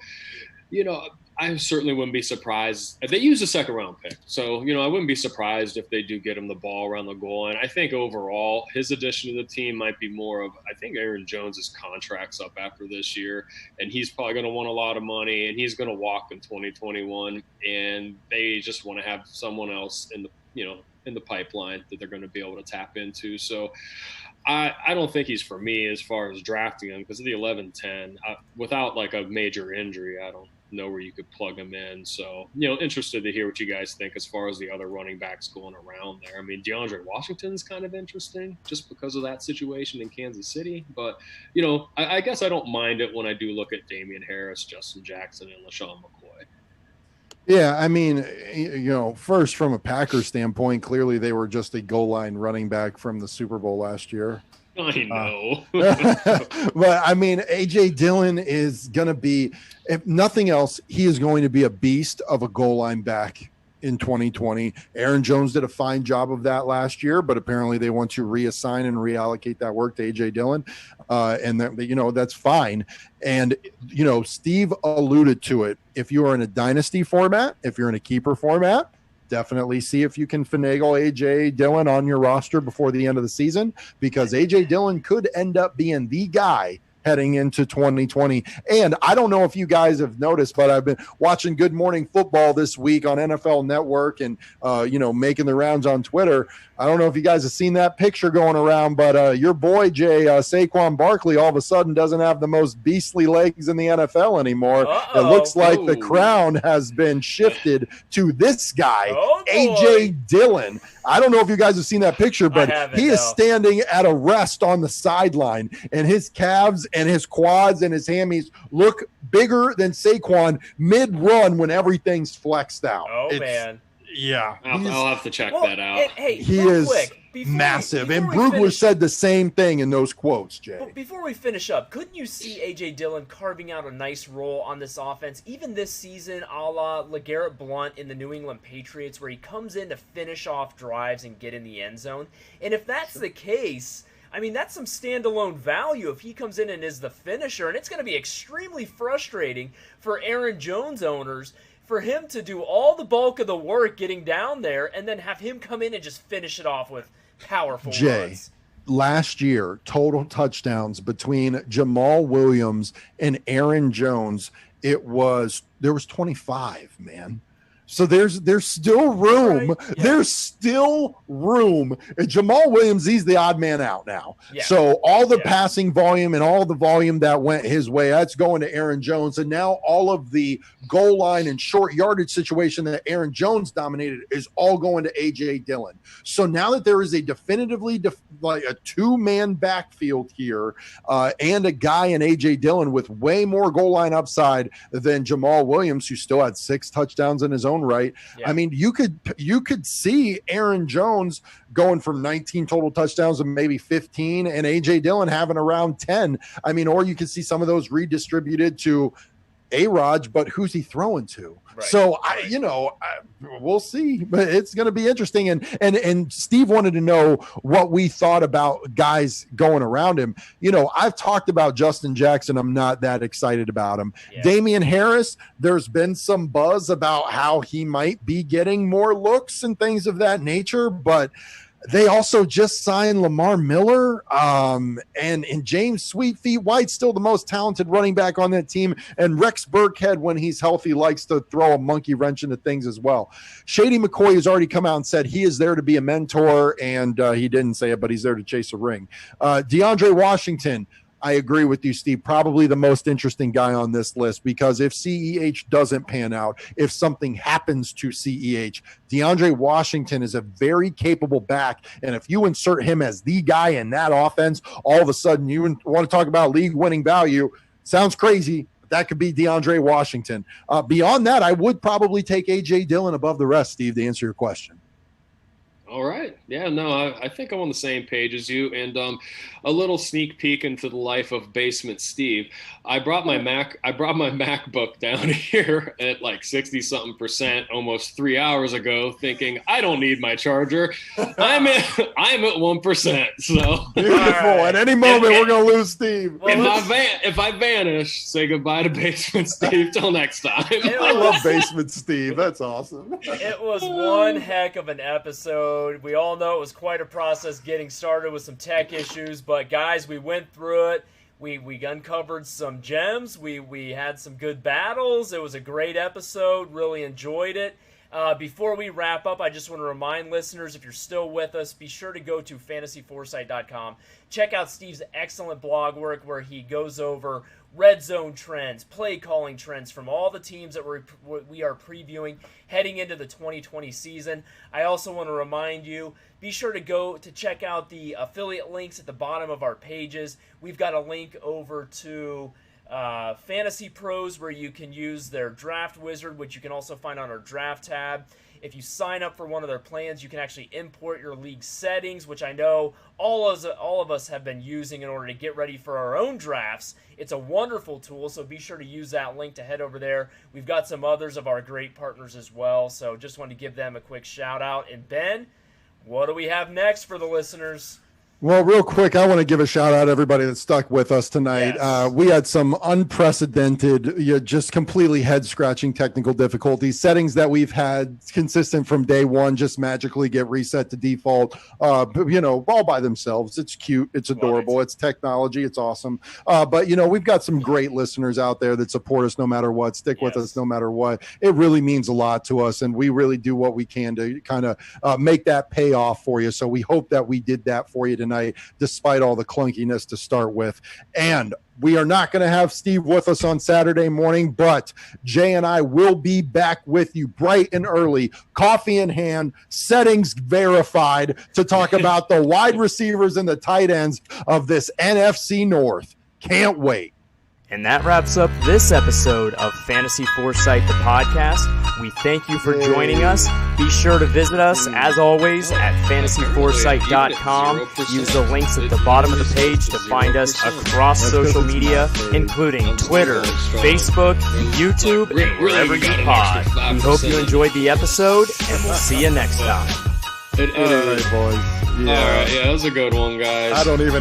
I certainly wouldn't be surprised if they use a second-round pick. So, I wouldn't be surprised if they do get him the ball around the goal. And I think overall, his addition to the team might be more of, I think Aaron Jones's contract's up after this year, and he's probably going to want a lot of money, and he's going to walk in 2021. And they just want to have someone else in the pipeline that they're going to be able to tap into. So I don't think he's for me as far as drafting him, because of the 11-10, without like a major injury, I don't know where you could plug him in. So, interested to hear what you guys think as far as the other running backs going around there. I mean, Deandre Washington's kind of interesting just because of that situation in Kansas City. But, I guess I don't mind it when I do look at Damian Harris, Justin Jackson, and LaShawn McCoy. Yeah, I mean, first from a Packers standpoint, clearly they were just a goal line running back from the Super Bowl last year. I know. But I mean, AJ Dillon is going to be, if nothing else, he is going to be a beast of a goal line back in 2020. Aaron Jones did a fine job of that last year, but apparently they want to reassign and reallocate that work to AJ Dillon. And that, that's fine. And, Steve alluded to it. If you are in a dynasty format, if you're in a keeper format, definitely see if you can finagle AJ Dillon on your roster before the end of the season, because AJ Dillon could end up being the guy heading into 2020. And I don't know if you guys have noticed, but I've been watching Good Morning Football this week on NFL Network and, making the rounds on Twitter. I don't know if you guys have seen that picture going around, but your boy, Saquon Barkley, all of a sudden doesn't have the most beastly legs in the NFL anymore. Uh-oh. It looks like the crown has been shifted to this guy, AJ Dillon. I don't know if you guys have seen that picture, but he is standing at a rest on the sideline, and his calves and his quads and his hammies look bigger than Saquon mid-run when everything's flexed out. Man. Yeah. I'll have to check that out. And, hey, he is massive. And Brugler said the same thing in those quotes, Jay. But before we finish up, couldn't you see A.J. Dillon carving out a nice role on this offense, even this season, a la LeGarrette Blount in the New England Patriots, where he comes in to finish off drives and get in the end zone? And if that's the case, I mean, that's some standalone value if he comes in and is the finisher. And it's going to be extremely frustrating for Aaron Jones owners for him to do all the bulk of the work getting down there and then have him come in and just finish it off with powerful runs. Last year, total touchdowns between Jamal Williams and Aaron Jones, there was 25, man. So there's still room. Right. Yeah. There's still room. And Jamal Williams, he's the odd man out now. Yeah. So all the passing volume and all the volume that went his way, that's going to Aaron Jones. And now all of the goal line and short yardage situation that Aaron Jones dominated is all going to A.J. Dillon. So now that there is a definitively like a two-man backfield here and a guy in A.J. Dillon with way more goal line upside than Jamal Williams, who still had 6 touchdowns in his own right. Yeah. I mean, you could see Aaron Jones going from 19 total touchdowns to maybe 15 and AJ Dillon having around 10. I mean, or you could see some of those redistributed to A-Rod, but who's he throwing to? Right. So we'll see, but it's going to be interesting. And Steve wanted to know what we thought about guys going around him. I've talked about Justin Jackson. I'm not that excited about him. Yeah. Damian Harris, there's been some buzz about how he might be getting more looks and things of that nature, but they also just signed Lamar Miller and James Sweetfeet White's still the most talented running back on that team. And Rex Burkhead, when he's healthy, likes to throw a monkey wrench into things as well. Shady McCoy has already come out and said he is there to be a mentor, and he didn't say it, but he's there to chase a ring. Deandre Washington, I agree with you, Steve, probably the most interesting guy on this list, because if CEH doesn't pan out, if something happens to CEH, DeAndre Washington is a very capable back. And if you insert him as the guy in that offense, all of a sudden you want to talk about league winning value. Sounds crazy. That could be DeAndre Washington. Beyond that, I would probably take A.J. Dillon above the rest, Steve, to answer your question. All right. Yeah, no, I think I'm on the same page as you. And a little sneak peek into the life of Basement Steve. I brought my MacBook down here at like 60-something% almost 3 hours ago, thinking I don't need my charger. I'm at 1%. So beautiful. At any moment, we're gonna lose Steve. If I vanish, say goodbye to Basement Steve. Till next time. I love Basement Steve. That's awesome. It was one heck of an episode. We all know it was quite a process getting started with some tech issues, but guys, we went through it. We uncovered some gems. We had some good battles. It was a great episode. Really enjoyed it. Before we wrap up, I just want to remind listeners, if you're still with us, be sure to go to fantasyforesight.com. Check out Steve's excellent blog work where he goes over red zone trends, play calling trends from all the teams that we are previewing heading into the 2020 season. I also want to remind you, be sure to go to check out the affiliate links at the bottom of our pages. We've got a link over to Fantasy Pros where you can use their draft wizard, which you can also find on our draft tab. If you sign up for one of their plans, you can actually import your league settings, which I know all of us have been using in order to get ready for our own drafts. It's a wonderful tool, so be sure to use that link to head over there. We've got some others of our great partners as well, so just want to give them a quick shout out. And Ben, what do we have next for the listeners? Well, real quick, I want to give a shout out to everybody that stuck with us tonight. Yes. We had some unprecedented, just completely head-scratching technical difficulties. Settings that we've had consistent from day one just magically get reset to default, all by themselves. It's cute. It's adorable. It's technology. It's awesome. But we've got some great listeners out there that support us no matter what, stick with us no matter what. It really means a lot to us, and we really do what we can to kind of make that pay off for you. So we hope that we did that for you tonight, despite all the clunkiness to start with. And we are not going to have Steve with us on Saturday morning, but Jay and I will be back with you bright and early, coffee in hand, settings verified, to talk about the wide receivers and the tight ends of this NFC North. Can't wait. And that wraps up this episode of Fantasy Foresight, the podcast. We thank you for joining us. Be sure to visit us, as always, at fantasyforesight.com. Use the links at the bottom of the page to find us across social media, including Twitter, Facebook, YouTube, and wherever you pod. We hope you enjoyed the episode, and we'll see you next time. All right, boys. Yeah. All right, yeah, that was a good one, guys. I don't even